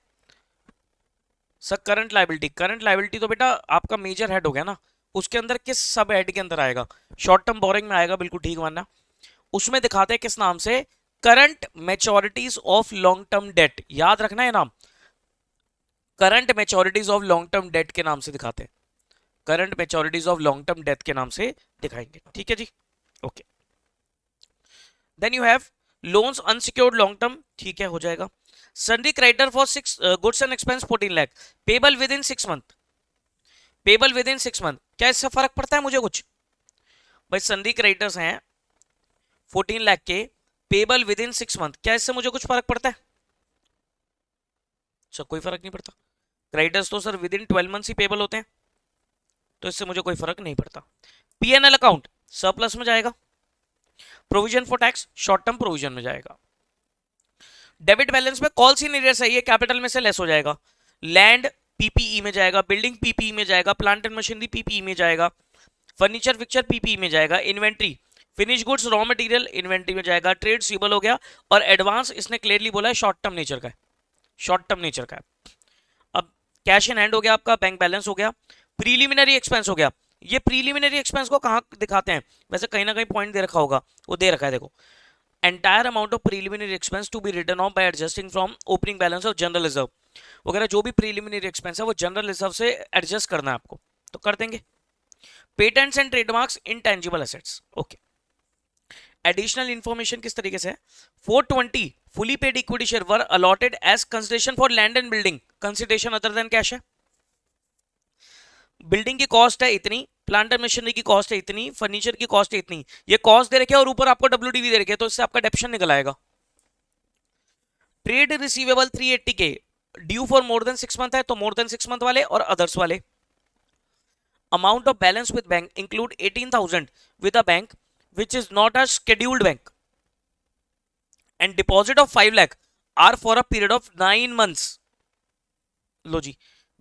Sir current liability. Current liability तो बेटा आपका मेजर हेड हो गया ना, उसके अंदर किस सब हेड के अंदर आएगा? शॉर्ट टर्म बोरिंग में आएगा, बिल्कुल ठीक मानना। उसमें दिखाते हैं किस नाम से? Current maturities of long term debt, याद रखना है नाम, current maturities of long term debt के नाम से दिखाते हैं, current maturities of long term debt के नाम से दिखाएंगे, ठीक है जी, okay. Then you have loans unsecured long term, ठीक है, हो जाएगा। Sundry creditor for 6 goods and expense 14 lakh, payable within 6 month, payable within 6 month, क्या इससे फर्क पड़ता है मुझे कुछ? भाई सन्डी क्रेडिटर्स हैं 14 लाख के, पेबल विद इन 6 मंथ, क्या इससे मुझे कुछ फर्क पड़ता है? अच्छा, कोई फर्क नहीं पड़ता। क्रेडिटर्स तो sir with in 12 months he payable होते हैं, तो इससे मुझे कोई फर्क नहीं पड़ता। पीएनएल अकाउंट सरप्लस में जाएगा, provision for tax short term provision में जाएगा। डेबिट बैलेंस में कॉल सी नीडेड है, ये कैपिटल में से लेस हो जाएगा। लैंड पीपीई में जाएगा, बिल्डिंग पीपीई में जाएगा, प्लांट एंड मशीनरी पीपीई में जाएगा, फर्नीचर फिक्चर पीपीई में जाएगा, inventory finish goods raw material inventory में जाएगा, ट्रेड रिसीवेबल हो गया, और एडवांस इसने क्लियरली बोला है शॉर्ट टर्म नेचर का है, शॉर्ट टर्म नेचर का है। अब कैश इन हैंड हो गया आपका, बैंक बैलेंस हो गया, प्रीलिमिनरी एक्सपेंस हो गया, ये प्रीलिमिनरी एक्सपेंस को कहाँ दिखाते हैं? वैसे कहीं ना कहीं पॉइंट दे रखा होगा, वो दे रखा है देखो, entire amount of preliminary expense to be written off by adjusting from opening balance of general reserve वगैरह। जो भी प्रीलिमिनरी एक्सपेंस है वो जनरल रिजर्व से एडजस्ट करना है आपको, तो कर देंगे। Patents and trademarks intangible assets, okay. Additional information किस तरीके से है? 420 fully paid equity share were allotted as consideration for land and building, consideration other than cash है। बिल्डिंग की कॉस्ट है इतनी, प्लांट एंड मशीनरी की कॉस्ट है इतनी, फर्नीचर की कॉस्ट है इतनी, ये कॉस्ट दे रखे और ऊपर आपको डब्ल्यूडीवी दे रखे, तो इससे आपका डेप्शन निकल आएगा। ट्रेड रिसीवेबल 380 के due for more than 6 month है, तो मोर देन 6 मंथ वाले और अदर्स वाले। Amount of balance with bank include 18,000 with a bank which is not a scheduled bank and deposit of 5 lakh are for a period of 9 months। लो जी,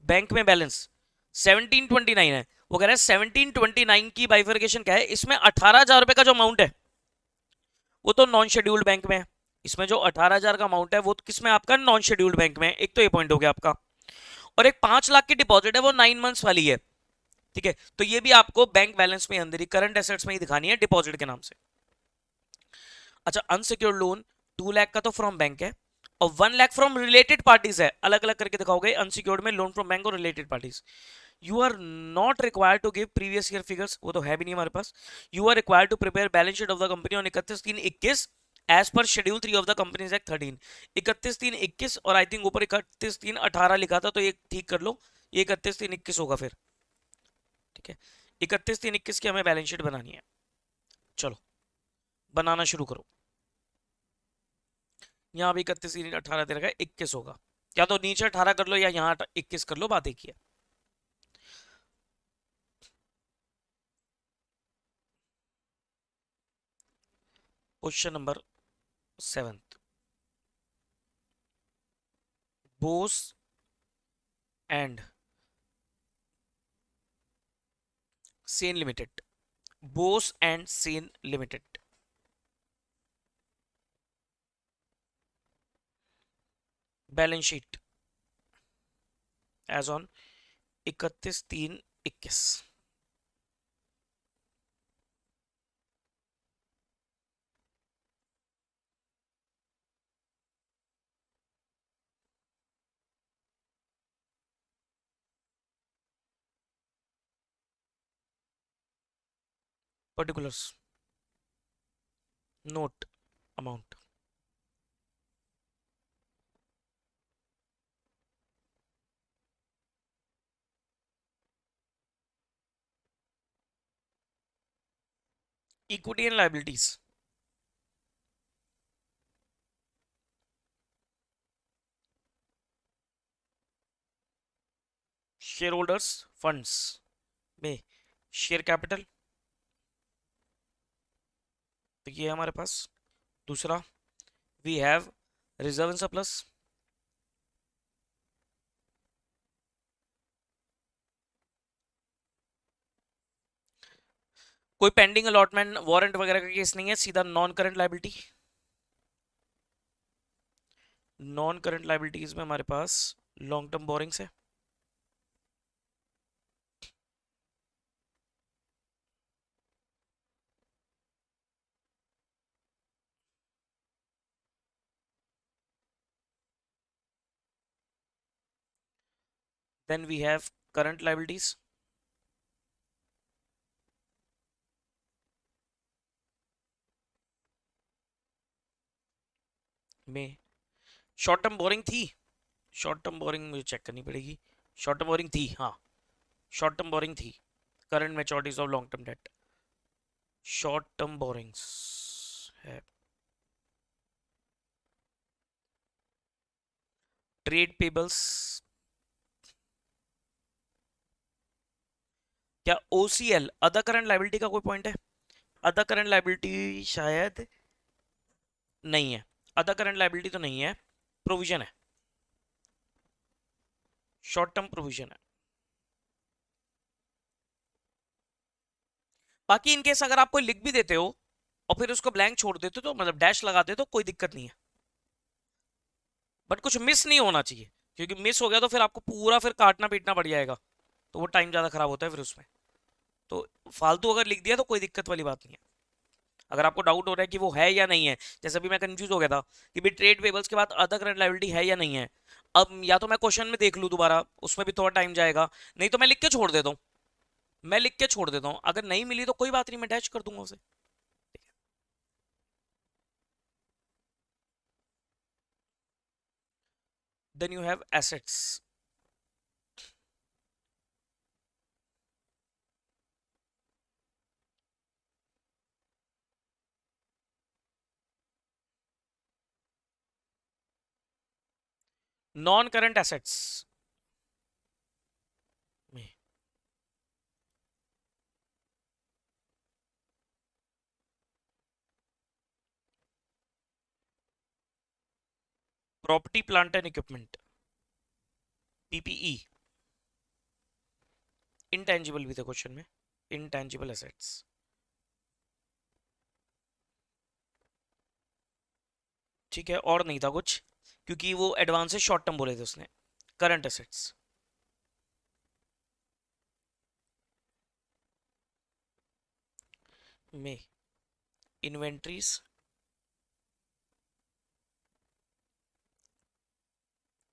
bank में balance 1729 है, वो कह रहा है 1729 की बाइफर्केशन क्या है, इसमें 18,000 रुपए का जो अमाउंट है वो तो नॉन शेड्यूल्ड बैंक में है। इसमें जो 18,000 का अमाउंट है वो किस में आपका? नॉन शेड्यूल्ड बैंक में। एक तो ये पॉइंट हो गया आपका। और एक 5 लाख की डिपॉजिट है वो 9 मंथ्स वाली है, ठीक है। तो ये भी आपको बैंक बैलेंस में अंदर ही करंट एसेट्स में ही दिखानी है डिपॉजिट के नाम से। अच्छा, अनसिक्योर्ड लोन 2 लाख का तो फ्रॉम बैंक है और 1 लाख फ्रॉम रिलेटेड पार्टीज है। अलग अलग करके दिखाओगे अनसिक्योर्ड में लोन फ्रॉम बैंक और related parties. You are not required to give previous year figures, वो तो है भी नहीं हमारे पास। You are required to prepare balance sheet of the company on 31/3/21 as per schedule 3 of the companies act 13। 31/3/21 और I think ऊपर 31/3/18 लिखा था, तो ये ठीक कर लो, ये 31/3/21 होगा फिर, ठीक है। 31/3/21 की हमें बैलेंस शीट बनानी है। चलो बनाना शुरू करो। यहाँ भी 31/3/18 दे रखा है, 21 होगा। या तो नीचे 18 कर लो या यहाँ 21 कर लो, बात एक ही है। Question number 7, Bose and Sen Limited, Bose and Sen Limited balance sheet as on 31/3/21। Particulars, note amount, equity and liabilities, share holders funds में शेयर कैपिटल, तो ये है हमारे पास। दूसरा we have reserve and surplus, कोई पेंडिंग अलॉटमेंट वारंट वगैरह का केस नहीं है, सीधा non current liability. Non current liabilities में हमारे पास लॉन्ग टर्म बोरिंग्स है, then we have current liabilities, में शॉर्ट टर्म बोरिंग थी, शॉर्ट टर्म बोरिंग मुझे चेक करनी पड़ेगी, शॉर्ट टर्म बोरिंग थी, हाँ शॉर्ट टर्म बोरिंग थी। Current maturities of long term date, short term borrowings है। ट्रेड पेबल्स, क्या ओसीएल अदर करंट लायबिलिटी का कोई पॉइंट है? अदर करंट लायबिलिटी शायद नहीं है, अदर करंट लायबिलिटी तो नहीं है, प्रोविजन है, शॉर्ट टर्म प्रोविजन है। बाकी इनकेस अगर आप कोई लिख भी देते हो और फिर उसको ब्लैंक छोड़ देते हो, तो मतलब डैश लगाते हो, तो कोई दिक्कत नहीं है, बट कुछ मिस नहीं होना चाहिए, क्योंकि मिस हो गया तो फिर आपको पूरा फिर काटना पीटना पड़ जाएगा, तो वो टाइम ज्यादा खराब होता है फिर उसमें। तो फालतू अगर लिख दिया तो कोई दिक्कत वाली बात नहीं है। अगर आपको डाउट हो रहा है कि वो है या नहीं है, जैसे अभी मैं कंफ्यूज हो गया था कि भाई ट्रेड पेबल्स के बाद अदर करंट लायबिलिटी है या नहीं है, अब या तो मैं क्वेश्चन में देख लूँ दोबारा, उसमें भी थोड़ा टाइम जाएगा, नहीं तो मैं लिख के छोड़ देता हूँ। मैं लिख के छोड़ देता हूँ, अगर नहीं मिली तो कोई बात नहीं, मैं डैश कर दूंगा उसे। Then you have assets. Non current assets में property plant and equipment, PPE. Intangible भी थे क्वेश्चन में, इंटेंजिबल एसेट्स। ठीक है, और नहीं था कुछ, क्योंकि वो एडवांसेस शॉर्ट टर्म बोले थे उसने। करंट एसेट्स में इन्वेंट्रीज,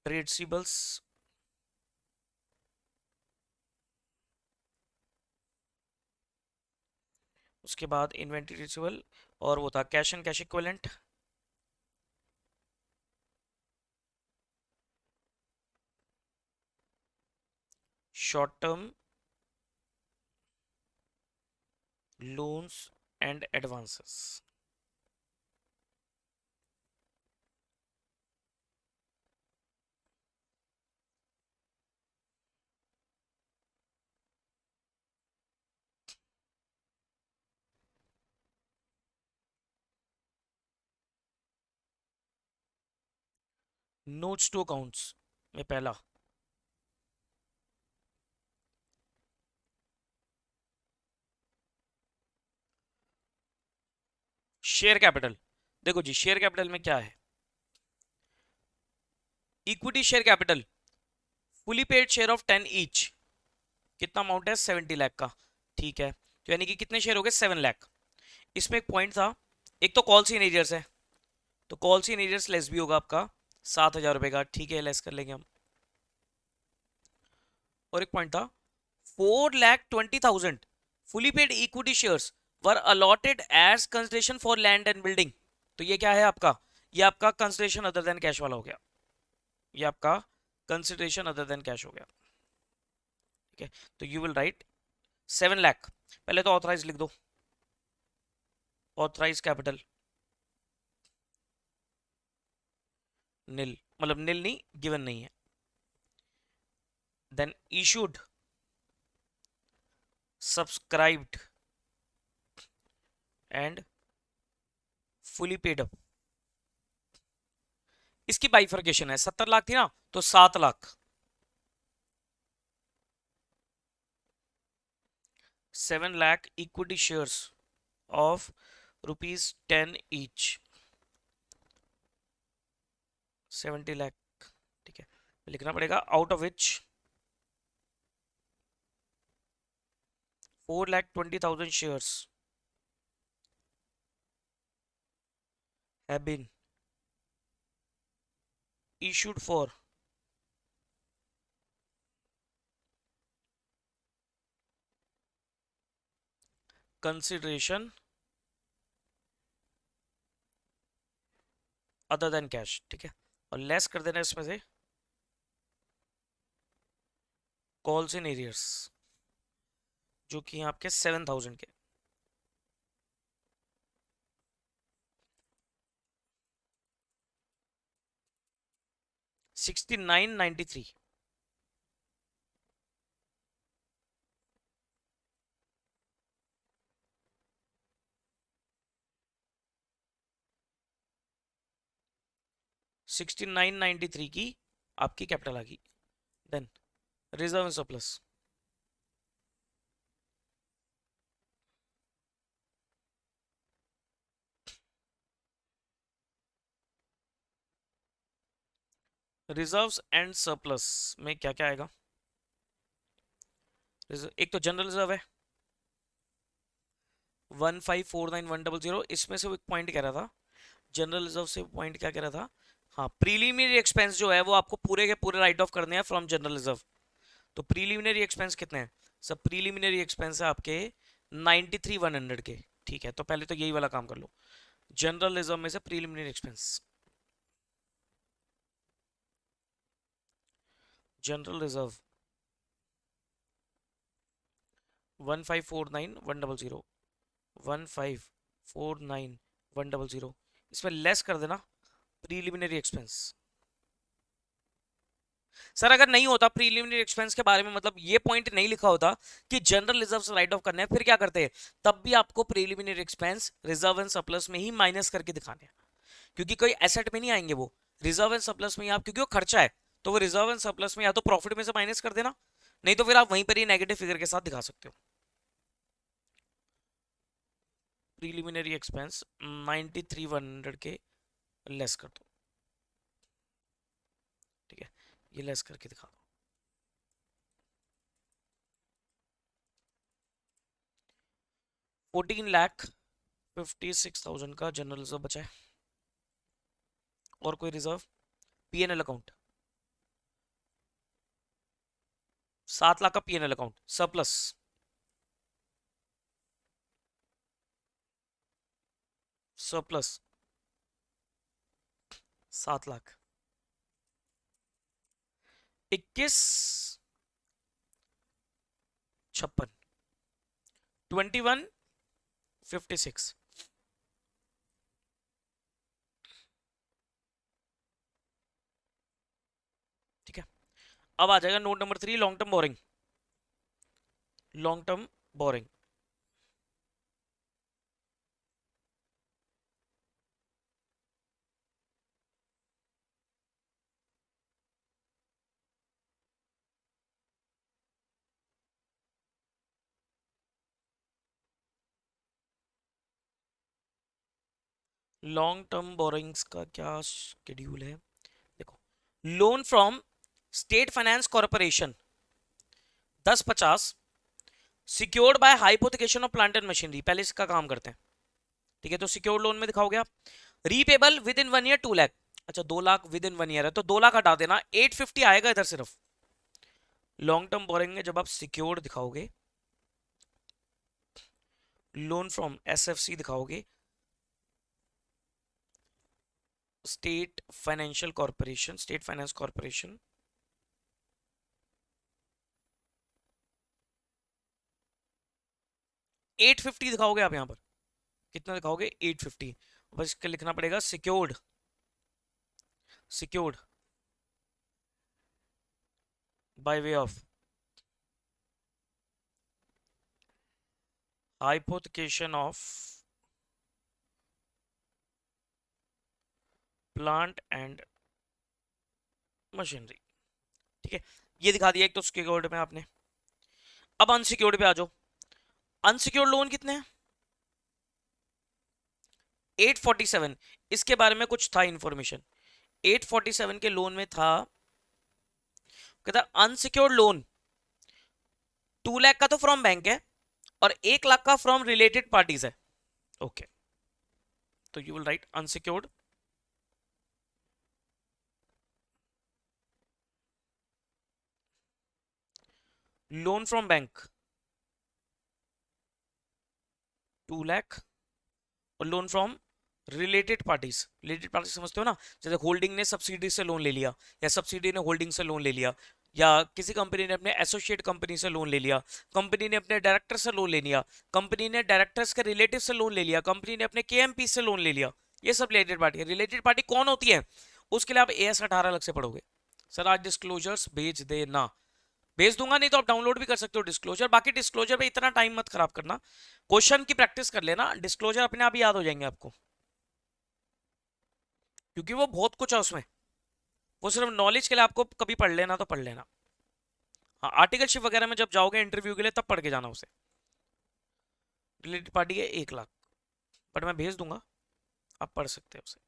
ट्रेड रिसीवेबल्स, उसके बाद इन्वेंट्री रिसीवेबल, और वो था cash and cash equivalent, short term loans and advances. Notes to accounts में पहला शेयर कैपिटल। देखो जी, शेयर कैपिटल में क्या है, equity share capital, fully paid share of 10 each. कितना अमाउंट है, 70 लाख का। ठीक है, तो यानी कि कितने शेयर हो गए, 7 लाख। इसमें एक पॉइंट था, एक तो कॉल सी एरियर्स है, तो कॉल सी एरियर्स लेस भी होगा आपका 7,000 रुपए का, ठीक है, लेस कर लेंगे हम। और एक पॉइंट था, 4,20,000 fully paid equity shares were allotted as consideration for land and building. तो ये क्या है आपका, ये आपका कंसिडरेशन अदर देन कैश वाला हो गया, ये आपका कंसिडरेशन अदर देन कैश हो गया। ठीक है, तो यू विल राइट 7 लाख, पहले तो ऑथराइज लिख दो, ऑथराइज कैपिटल नील, मतलब नील नहीं, गिवन नहीं है। Then issued, subscribed and fully paid up. इसकी बाइफर्केशन है, 70 लाख थी ना, तो 7 lakh, 7 lakh equity shares of ₹10 each, 70 lakh. ठीक है, लिखना पड़ेगा out of which 4,20,000 shares have been issued for consideration other than cash. ठीक है, और लेस कर देना इसमें से कॉल्स इन एरियर्स, जो कि आपके 7,000 के। 6993, 6993 की आपकी कैपिटल आ गई। Then reserve surplus, reserves and surplus में क्या क्या आएगा, एक तो जनरल रिजर्व है, 1549100, इसमें से वो एक पॉइंट कह रहा था जनरल रिजर्व से, पॉइंट क्या कह रहा था, हाँ प्रीलिमिनरी एक्सपेंस जो है वो आपको पूरे के पूरे राइट ऑफ करने हैं फ्रॉम जनरल रिजर्व। तो प्रीलिमिनरी एक्सपेंस कितने हैं सब, प्रीलिमिनरी एक्सपेंस है आपके 93,100 के। ठीक है, तो पहले तो यही वाला काम कर लो, जनरल रिजर्व में से प्रीलिमिनरी एक्सपेंस, जनरल रिजर्व 1549100, 1549100, इसमें लेस कर देना प्रीलिमिनरी एक्सपेंस। सर अगर नहीं होता प्रीलिमिनरी एक्सपेंस के बारे में, मतलब ये पॉइंट नहीं लिखा होता कि जनरल रिजर्व से राइट ऑफ करने हैं, फिर क्या करते हैं, तब भी आपको preliminary expense reserve and surplus में ही माइनस करके दिखाने हैं, क्योंकि कोई एसेट में नहीं आएंगे वो, रिजर्व एंड सरप्लस में ही आप, क्योंकि वो खर्चा है तो वो रिजर्व एंड सरप्लस में या तो प्रॉफिट में से माइनस कर देना, नहीं तो फिर आप वहीं पर ही नेगेटिव फिगर के साथ दिखा सकते हो। प्रीलिमिनरी एक्सपेंस 93,100 के लेस कर दो, ठीक है, ये लेस करके दिखा दो। 14,56,000 का जनरल रिजर्व बचा है, और कोई रिजर्व, पीएनएल अकाउंट 7 लाख का PNL account surplus, surplus 7 lakh, 21,56, 21,56, ठीक है। अब आ जाएगा note number 3, long term boring, long term boring, long term borings का क्या शेड्यूल है, देखो, loan from state finance corporation 1050 secured by hypothecation of plant and machinery, पहले इसका काम करते हैं, ठीक है। तो सिक्योर्ड लोन में दिखाओगे आप, repayable with in 1 year 2 lakh, अच्छा 2 लाख विद इन 1 ईयर है तो 2 लाख हटा देना, 850 आएगा इधर सिर्फ। लॉन्ग टर्म बोरिंग में जब आप सिक्योर्ड दिखाओगे, लोन फ्रॉम एसएफसी दिखाओगे, state financial corporation, state finance corporation, $850 दिखाओगे आप यहां पर, कितना दिखाओगे 850, बस इसका लिखना पड़ेगा secured, secured by way of hypothecation of plant and machinery, ठीक है। ये दिखा दिया एक तो सिक्योर्ड में आपने। अब अनसिक्योर्ड पे आ जाओ, अनसिक्योर्ड लोन कितने हैं 847, इसके बारे में कुछ था इंफॉर्मेशन, 847 के लोन में था, कहता अनसिक्योर्ड लोन 2 लाख का तो फ्रॉम बैंक है और 1 लाख का फ्रॉम रिलेटेड पार्टीज है, ओके। तो you will write unsecured loan from bank 2 lakh, और loan from related parties, related party समझते हो ना, जैसे होल्डिंग ने सब्सिडी से लोन ले लिया, या सब्सिडी ने होल्डिंग से लोन ले लिया, या किसी कंपनी ने अपने एसोसिएट कंपनी से लोन ले लिया, कंपनी ने अपने डायरेक्टर से लोन ले लिया, कंपनी ने डायरेक्टर्स के रिलेटिव से लोन ले लिया, कंपनी ने अपने केएमपी से लोन ले लिया, ये सब रिलेटेड पार्टी है। रिलेटेड पार्टी कौन होती है, उसके लिए आप एएस 18 अलग से पढ़ोगे। सर आज डिस्क्लोजर्स भेज देना, भेज दूंगा, नहीं तो आप डाउनलोड भी कर सकते हो डिस्क्लोजर। बाकी डिस्क्लोजर पे इतना टाइम मत खराब करना, क्वेश्चन की प्रैक्टिस कर लेना, डिस्क्लोजर अपने आप ही याद हो जाएंगे आपको, क्योंकि वो बहुत कुछ है उसमें, वो सिर्फ नॉलेज के लिए, आपको कभी पढ़ लेना तो पढ़ लेना। हाँ आर्टिकलशिप वगैरह में जब जाओगे इंटरव्यू के लिए तब पढ़ के जाना उसे। रिलेटेड पार्टी है 1 लाख, बट मैं भेज दूंगा, आप पढ़ सकते हो उसे।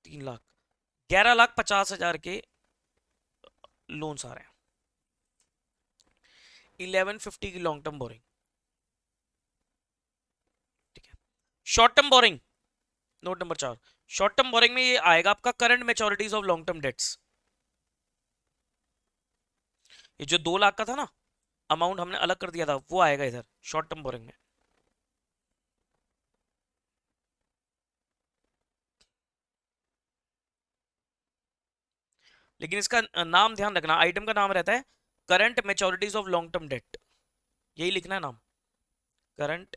3 लाख, 11,50,000 के लोन्स आ रहे हैं, 1150 की long term boring, short term borrowing, note number 4, short term borrowing में ये आएगा आपका current maturities of long term debts. ये जो 2 लाख का था ना अमाउंट हमने अलग कर दिया था, वो आएगा इधर शॉर्ट टर्म बोरिंग में। लेकिन इसका नाम ध्यान रखना, आइटम का नाम रहता है current maturities of long term date, यही लिखना है नाम, करंट,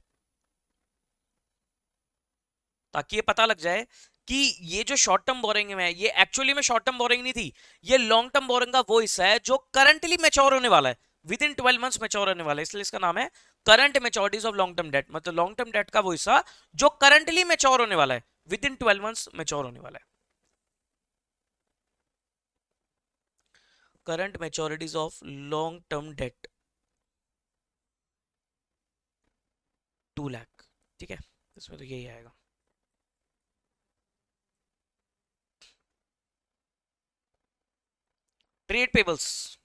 ताकि ये पता लग जाए कि ये जो शॉर्ट टर्म बोरिंग है ये एक्चुअली में शॉर्ट टर्म बोरिंग नहीं थी, ये लॉन्ग टर्म बोरिंग का वो हिस्सा है जो करंटली मैच्योर होने वाला है, विद इन 12 मंथ्स मैच्योर होने वाला है, इसलिए इसका नाम है current maturities of long term date, मतलब लॉन्ग टर्म डेट का वो हिस्सा जो करंटली मैच्योर होने वाला है, विद इन 12 मंथ्स मैच्योर होने वाला है। Current maturities of long term date 2 lakh, ठीक है, इसमें तो यही आएगा। ट्रेड पेबल्स,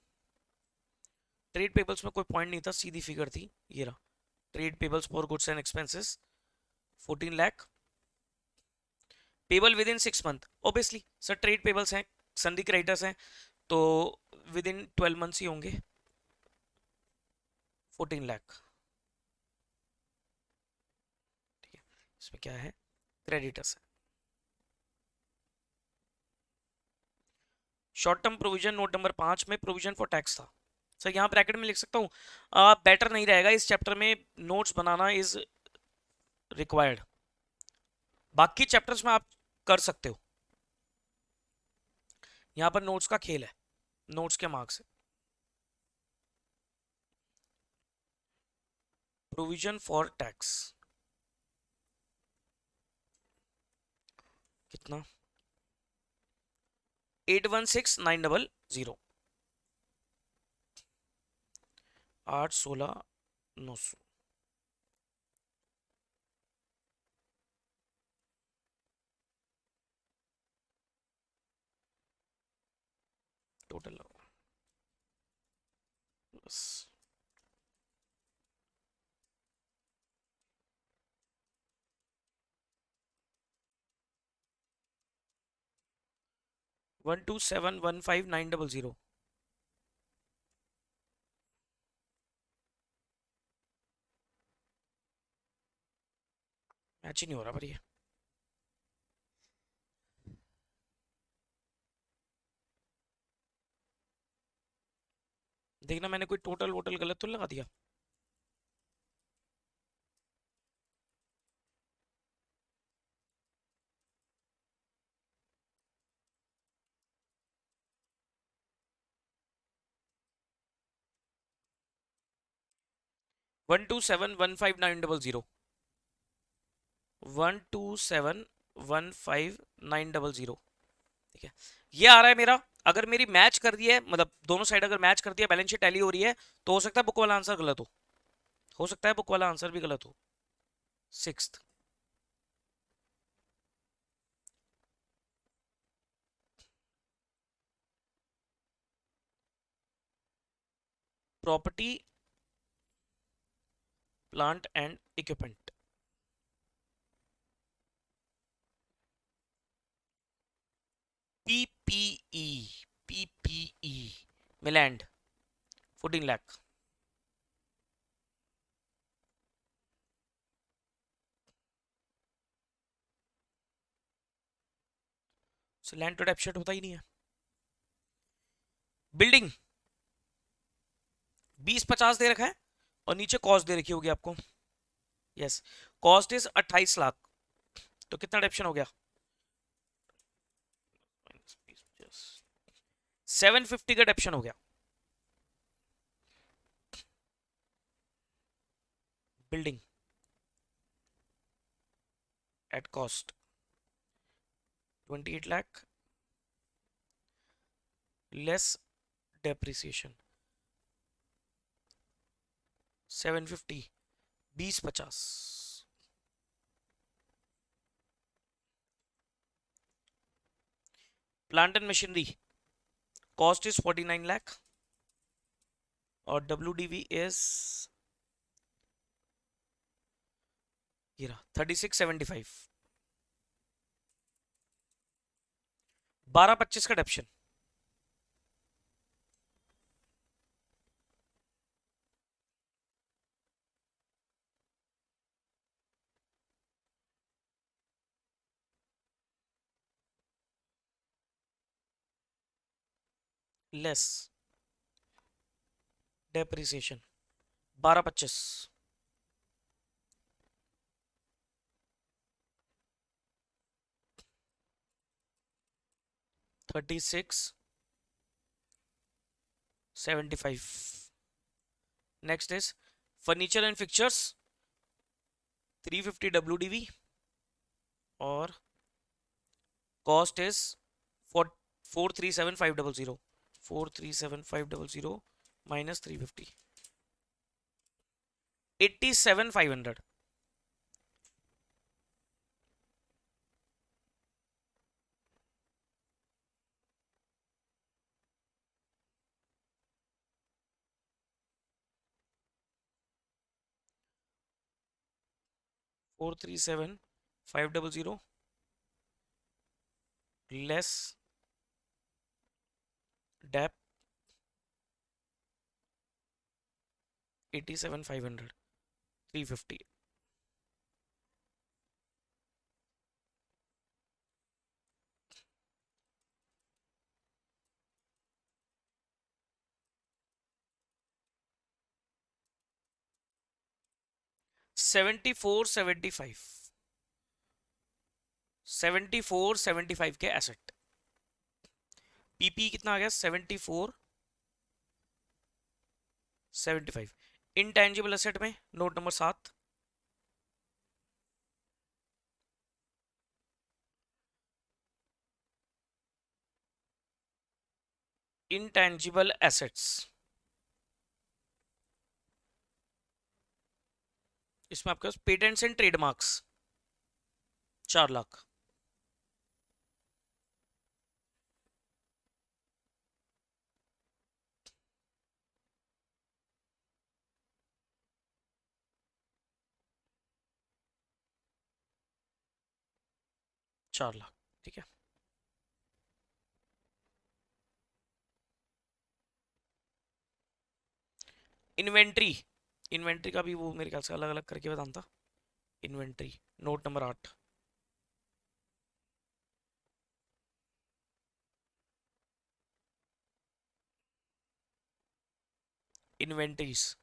ट्रेड पेबल्स में कोई पॉइंट नहीं था, सीधी फिगर थी, ये रहा trade payables for goods and expenses 14 lakh, payable within 6 month, obviously sir trade payables हैं, संधि क्रेडिटर्स हैं, तो विद इन 12 मंथ्स ही होंगे, 14 लाख, ठीक है, इसमें क्या है, क्रेडिटर्स है। Short term provision note number 5 में प्रोविजन फॉर टैक्स था, सर यहाँ ब्रैकेट में लिख सकता हूँ, बेटर नहीं रहेगा इस चैप्टर में, नोट्स बनाना इज रिक्वायर्ड, बाकी चैप्टर्स में आप कर सकते हो, यहाँ पर नोट्स का खेल है, नोट्स के मार्क्स है। प्रोविजन फॉर टैक्स कितना, 816900, 816,900, टोटल बस 12715,900, मैच ही नहीं हो रहा पर ये, देखना मैंने कोई टोटल वोटल गलत तो लगा दिया। One two seven one five nine double zero 12715,900, ठीक है, ये आ रहा है मेरा, अगर मेरी मैच कर दी है, मतलब दोनों साइड अगर मैच करती है, बैलेंस शीट टैली हो रही है, तो हो सकता है बुक वाला आंसर गलत हो सकता है बुक वाला आंसर भी गलत हो। Sixth, property plant and equipment, PPE, PPE में लैंड 14 लाख, लैंड तो डेप्ट होता ही नहीं है। बिल्डिंग 20-50 दे रखा है और नीचे कॉस्ट दे रखी होगी आपको, यस, कॉस्ट इज 28 लाख, तो कितना डेप्शन हो गया, 750 का डेप्शन हो गया। Building at cost 28 lakh less depreciation 750, 20-50, plant and machinery cost is 49 lakh और WDV इज ये रहा 3675, 12-25 का डेप्शन। Less depreciation 12-25, 3675। Next is furniture and fixtures 350 WDV और cost is 437,500, 437,500 minus 350, 87,500। Four three seven five double zero less dep 87,500, 350। 7475, 7475 के asset. PP कितना आ गया? 7475। Intangible asset में नोट नंबर 7, इनटैंजिबल एसेट्स, इसमें आपके पास पेटेंट्स एंड ट्रेडमार्क्स 4 लाख, चार लाख। ठीक है, इन्वेंट्री, इन्वेंट्री का भी वो मेरे ख्याल से अलग अलग करके बताता। Inventory note number 8, inventories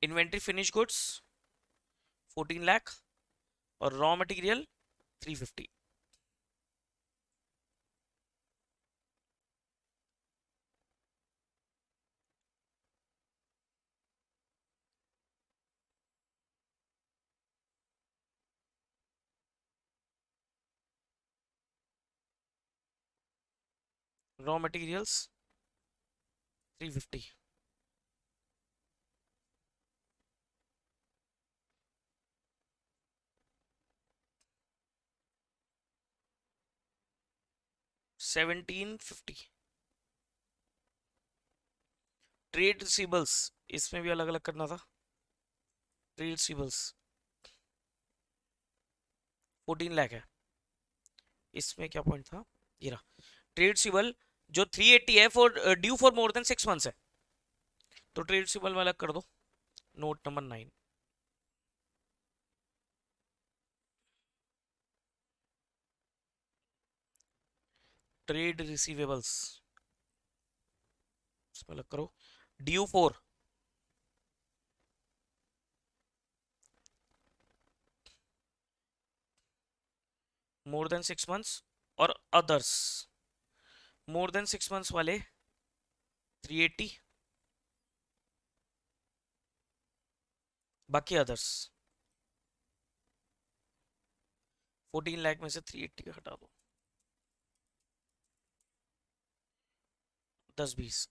inventory finish goods 14 lakh और raw material 350। Raw materials 350, seventeen 50। Trade receivables इसमें भी अलग अलग करना था। ट्रेड रिसीबल्स 14 लाख है, इसमें क्या पॉइंट था? ये रहा ट्रेड रिसीबल जो 380 है for due for more than 6 months है, तो ट्रेड रिसीबल में अलग कर दो। नोट नंबर 9, ट्रेड रिसीवेबल्स इसमें अलग करो। Due for more than 6 months और अदर्स मोर देन 6 मंथ्स वाले 380, बाकी अदर्स 14 लाख में से 380 हटा दो, 10-20।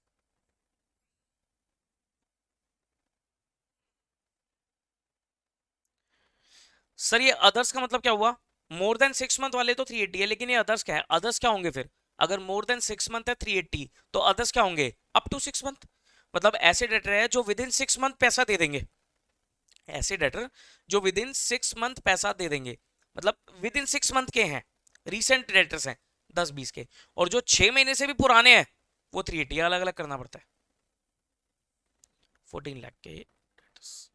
सर ये अदर्स का मतलब क्या हुआ? मोर देन 6 मंथ वाले तो 380 है, लेकिन ये अदर्स क्या है? अदर्स क्या होंगे फिर? अगर मोर देन 6 मंथ है 380, तो अदर्स क्या होंगे? Up to 6 month. मतलब ऐसे डेटर है जो विद इन 6 मंथ पैसा दे देंगे, ऐसे डेटर जो विद इन 6 मंथ पैसा दे देंगे, मतलब विद इन 6 मंथ के हैं, रीसेंट डेटर्स हैं 10-20 के, और जो 6 महीने से भी पुराने हैं वो 380 अलग अलग करना पड़ता है। 14 लाख के debtors।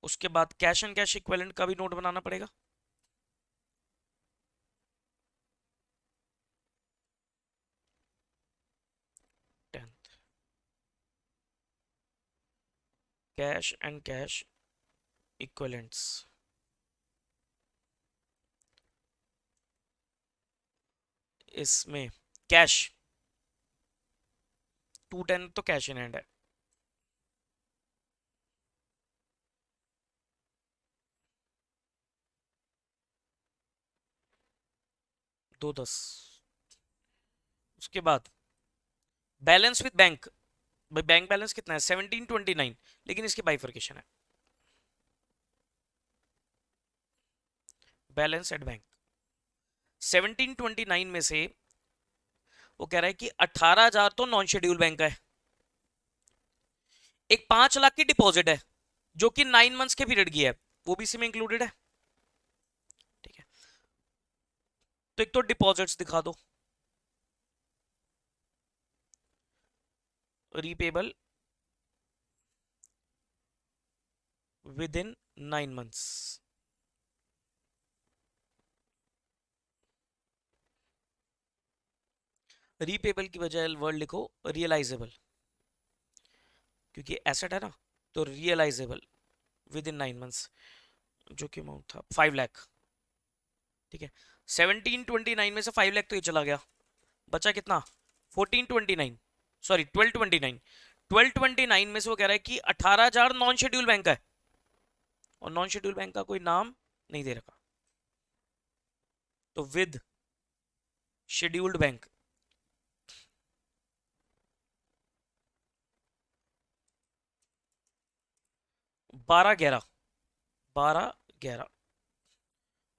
उसके बाद कैश एंड कैश इक्विवेलेंट का भी नोट बनाना पड़ेगा। कैश एंड कैश इक्विवेलेंट्स, इसमें कैश 210 तो कैश इन हैंड है, दो 10। उसके बाद बैलेंस विद बैंक, भाई बैंक बैलेंस कितना है 1729, लेकिन इसकी बाइफर्केशन है, बैलेंस एट बैंक 1729 में से वो कह रहा है कि 18,000 तो नॉन शेड्यूल बैंक का है, एक 5 लाख की डिपॉजिट है जो कि 9 मंथ्स के पीरियड की है, वो भी इसी में इंक्लूडेड है। ठीक है, तो एक तो डिपॉजिट्स दिखा दो, repayable with in 9 months, repayable की बजाय वर्ड लिखो रियलाइजेबल, क्योंकि एसेट है ना, तो रियलाइजेबल विद इन 9 मंथ्स, जो कि अमाउंट था 5 लाख। ठीक है, 1729 में से 5 लाख तो ये चला गया, बचा कितना 1429, सॉरी 1229, 1229 में से वो कह रहा है कि 18,000 नॉन शेड्यूल बैंक का है, और नॉन शेड्यूल बैंक का कोई नाम नहीं दे रखा, तो विद शेड्यूल्ड बैंक 12-11, 12-11,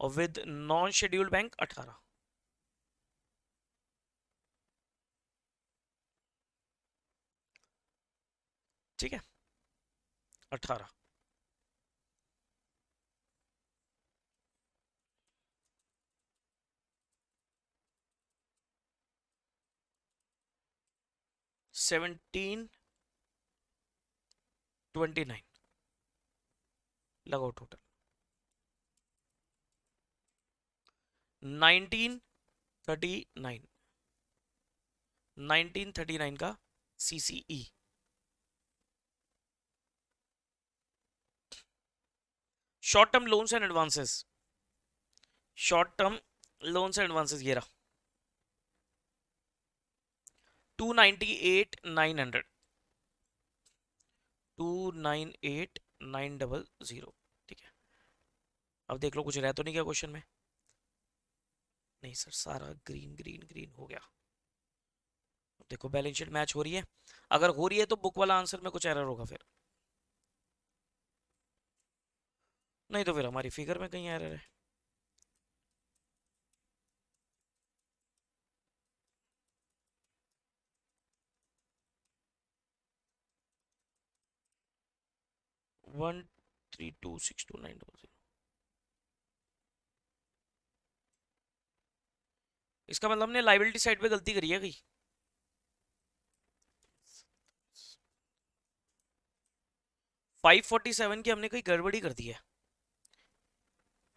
और विद नॉन शेड्यूल्ड बैंक 18। ठीक है, 18। सेवनटीन 29 लगाओ टोटल, 1939, 1939 का CCE, short term loans and advances, short term loans and advances ये रहा 298,900, 298,900। ठीक है, अब देख लो कुछ रह तो नहीं गया क्वेश्चन में, नहीं सर सारा ग्रीन ग्रीन ग्रीन हो गया। देखो बैलेंस शीट मैच हो रही है, अगर हो रही है तो बुक वाला आंसर में कुछ एरर होगा फिर, नहीं तो फिर हमारी फिगर में कहीं एरर है। वन 3262900, इसका मतलब हमने लाइबिलिटी साइड पे गलती करी है कहीं, 547 की हमने कोई गड़बड़ी कर दी है,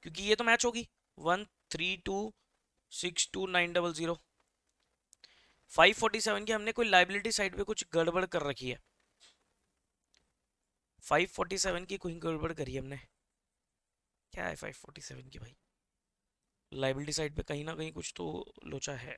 क्योंकि ये तो मैच होगी 1326290, 547 की हमने कोई लाइबिलिटी साइड पे कुछ गड़बड़ कर रखी है, 547 की कोई गड़बड़ करी है हमने, क्या है 547 की भाई, लाइबिलिटी साइड पे कहीं ना कहीं कुछ तो लोचा है।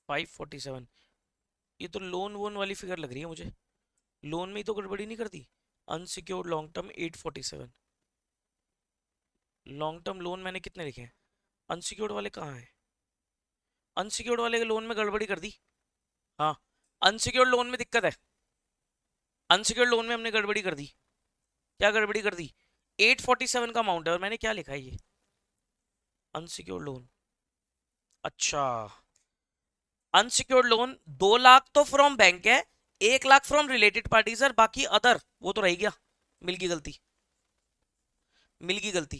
फाइव फोर्टी सेवन, ये तो लोन वोन वाली फिगर लग रही है मुझे, लोन में ही तो गड़बड़ी नहीं कर दी, unsecured long term 847, long term loan मैंने कितने लिखे हैं? अनसिक्योर्ड वाले कहाँ हैं? अनसिक्योर्ड वाले के लोन में गड़बड़ी कर दी। हाँ, अनसिक्योर्ड लोन में दिक्कत है। अनसिक्योर्ड लोन में हमने गड़बड़ी कर दी। क्या गड़बड़ी कर दी? 847 का अमाउंट है और मैंने क्या लिखा है ये? Unsecured loan. अच्छा, अनसिक्योर्ड लोन 2 लाख तो फ्रॉम बैंक है, 1 लाख फ्रॉम रिलेटेड पार्टीज और बाकी अदर, वो तो रह गया। मिल गई गलती, मिल गई गलती।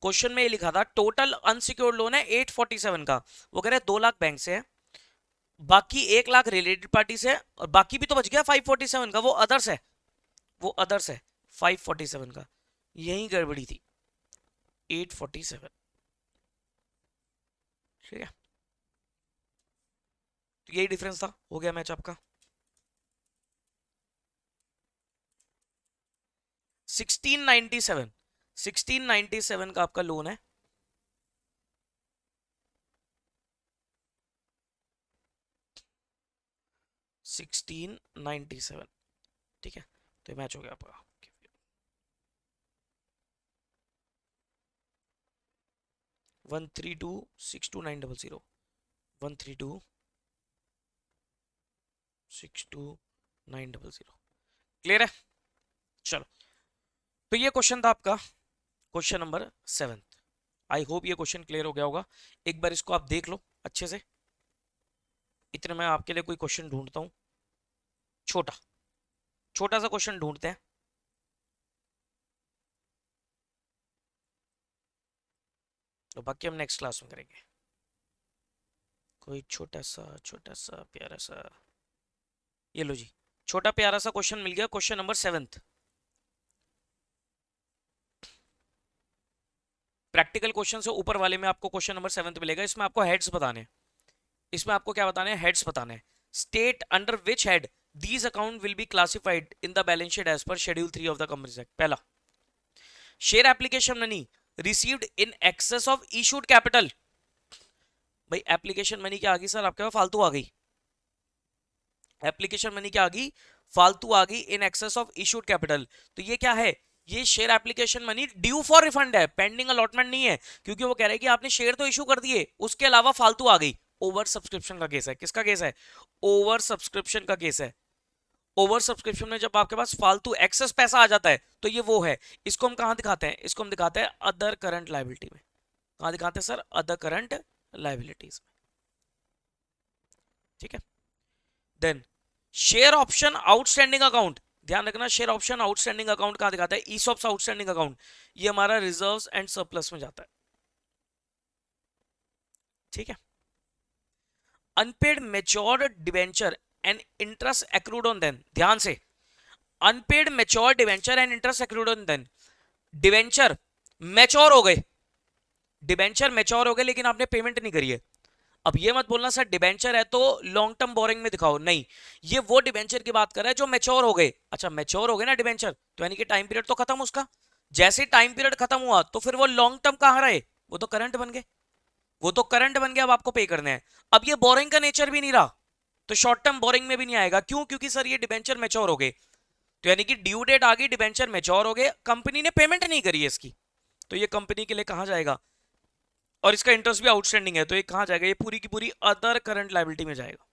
क्वेश्चन में ये लिखा था टोटल अनसिक्योर्ड लोन है 847 का, वो कह रहे 2 लाख बैंक से है, बाकी 1 लाख रिलेटेड पार्टी से, और बाकी भी तो बच गया 547 का, वो अदर्स है, वो अदर्स है 547 का। यही गड़बड़ी थी, 847। ठीक है, तो यही डिफरेंस था, हो गया मैच आपका। 1697, 1697 का आपका लोन है। सिक्सटीन नाइनटी सेवन, ठीक है, तो मैच हो गया आपका। 1326290, 1326290। क्लियर है? चलो, तो ये क्वेश्चन था आपका क्वेश्चन नंबर 7। आई होप ये क्वेश्चन क्लियर हो गया होगा। एक बार इसको आप देख लो अच्छे से। इतने मैं आपके लिए कोई क्वेश्चन ढूंढता हूं, छोटा छोटा सा क्वेश्चन ढूंढते हैं। तो बाकी हम नेक्स्ट क्लास में करेंगे। कोई छोटा सा प्यारा सा, ये लो जी, छोटा प्यारा सा क्वेश्चन मिल गया, क्वेश्चन नंबर 7। प्रैक्टिकल क्वेश्चन से ऊपर वाले में आपको क्वेश्चन नंबर 7 मिलेगा। इसमें आपको हेड्स बताने हैं। इसमें आपको क्या बताने हैं? हेड्स बताने हैं। State under which head these account will be classified in the balance sheet as per schedule 3 of the companies act. पहला, share application money received in excess of issued capital. भाई एप्लीकेशन मनी क्या आ गई sir आपके पास? फालतू आ गई। Application money क्या आ गई? फालतू आ गई, इन एक्सेस ऑफ इशूड कैपिटल। तो ये क्या है? ये share application money due for refund है, पेंडिंग अलॉटमेंट नहीं है, क्योंकि वो कह रहे हैं कि आपने शेयर तो इशू कर दिए, उसके अलावा फालतू आ गई। ओवर सब्सक्रिप्शन का केस है। किसका केस है? ओवर सब्सक्रिप्शन का केस है। ओवर सब्सक्रिप्शन में जब आपके पास फालतू एक्सेस पैसा आ जाता है तो ये वो है। इसको हम कहां दिखाते हैं? इसको हम दिखाते हैं अदर करंट लायबिलिटी में। कहां दिखाते हैं सर? अदर करंट लायबिलिटीज में। ठीक है, then share option outstanding account. ध्यान रखना, शेयर ऑप्शन आउटस्टैंडिंग अकाउंट कहां दिखाता है? ESOPs outstanding account. ये हमारा रिजर्व्स एंड सरप्लस में जाता है। ठीक है, unpaid matured debenture and interest accrued on then. ध्यान से, unpaid mature debenture and interest accrued on then. Debenture mature हो गए, डिवेंचर मैच्योर हो गए लेकिन आपने पेमेंट नहीं करी है। अब ये मत बोलना सर डिवेंचर है तो लॉन्ग टर्म बोरिंग में दिखाओ, नहीं, ये वो डिवेंचर की बात कर रहा है जो मैच्योर हो गए। अच्छा, मैच्योर हो गए ना डिवेंचर, तो यानी कि टाइम पीरियड तो खत्म उसका। जैसे टाइम पीरियड खत्म हुआ तो फिर वो लॉन्ग टर्म कहां रहे? वो तो करंट बन गए, वो तो करंट बन गया, अब आपको पे करने हैं। अब ये बोरिंग का नेचर भी नहीं रहा, तो शॉर्ट टर्म बोरिंग में भी नहीं आएगा। क्यों? क्योंकि सर ये डिवेंचर मैच्योर हो गए, तो यानी कि ड्यू डेट आ गई, डिवेंचर मैच्योर हो गए, कंपनी ने पेमेंट नहीं करी है इसकी, तो ये कंपनी के लिए कहां जाएगा? और इसका इंटरेस्ट भी आउटस्टैंडिंग है, तो ये कहां जाएगा? ये पूरी की पूरी अदर करंट लायबिलिटी में जाएगा।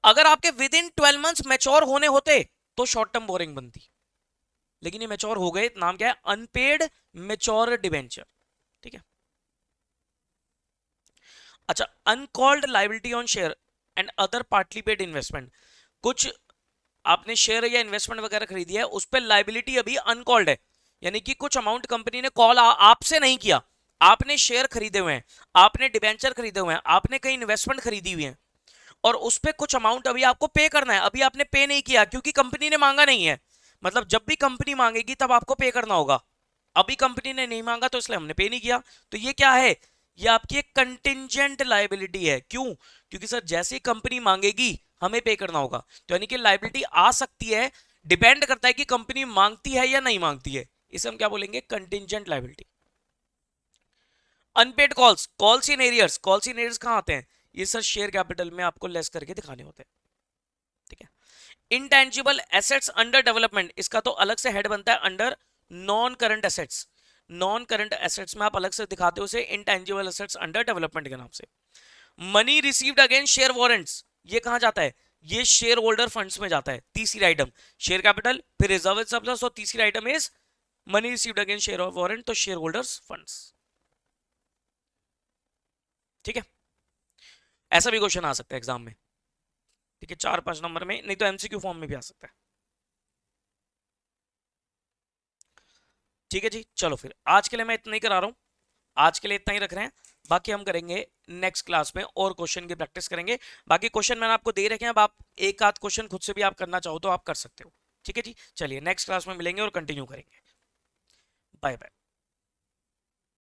अगर आपके विद इन 12 मंथ्स मैच्योर होने होते तो शॉर्ट टर्म बोरिंग बनती, लेकिन ये मैच्योर हो गए, नाम क्या है? Unpaid mature debenture. ठीक है, अच्छा, uncalled liability on share and other partly paid investment. कुछ आपने शेयर या इन्वेस्टमेंट वगैरह खरीदी है, उस पर लायबिलिटी अभी अनकॉल्ड है, यानी कि कुछ अमाउंट कंपनी ने कॉल आपसे नहीं किया, आपने शेयर खरीदे हुए हैं, आपने डिबेंचर खरीदे हुए हैं, आपने कहीं इन्वेस्टमेंट खरीदी हुई है, और उस पर कुछ अमाउंट अभी आपको पे करना है, अभी आपने पे नहीं किया क्योंकि कंपनी ने मांगा नहीं है। मतलब जब भी कंपनी मांगेगी तब आपको पे करना होगा, अभी कंपनी ने नहीं मांगा तो इसलिए हमने पे नहीं किया। तो ये क्या है? ये आपकी एक कंटिंजेंट लायबिलिटी है। क्यों? क्योंकि सर जैसे ही कंपनी मांगेगी हमें पे करना होगा, तो यानी कि लायबिलिटी आ सकती है, डिपेंड करता है कि कंपनी मांगती है या नहीं मांगती है। इसे हम क्या बोलेंगे? Contingent liability. Unpaid calls, calls in arrears. Calls in arrears कहां आते हैं? ये सर शेयर कैपिटल में आपको लेस करके दिखाने होते हैं। ठीक है, इंटेंजिबल एसेट्स अंडर डेवलपमेंट, इसका तो अलग से हेड बनता है under non current assets, non current assets में आप अलग से दिखाते हो उसे इंटेंजिबल एसेट्स अंडर डेवलपमेंट के नाम से। Money received against share warrants, ये कहां जाता है, ये शेयर होल्डर फंड्स में जाता है। तीसरी आइटम शेयर कैपिटल, फिर रिजर्व सरप्लस, और तीसरी item is money received against share warrant, तो शेयर होल्डर्स फंड्स। ठीक है, ऐसा भी क्वेश्चन आ सकता है एग्जाम में। ठीक है, 4-5 नंबर में, नहीं तो एमसीक्यू फॉर्म में भी आ सकता है। ठीक है जी, चलो फिर आज के लिए मैं इतना ही करा रहा हूं, आज के लिए इतना ही रख रहे हैं। बाकी हम करेंगे नेक्स्ट क्लास में और क्वेश्चन की प्रैक्टिस करेंगे। बाकी क्वेश्चन मैंने आपको दे रखे हैं, अब आप एक आध क्वेश्चन खुद से भी आप करना चाहो तो आप कर सकते हो। ठीक है जी, चलिए नेक्स्ट क्लास में मिलेंगे और कंटिन्यू करेंगे। Bye bye.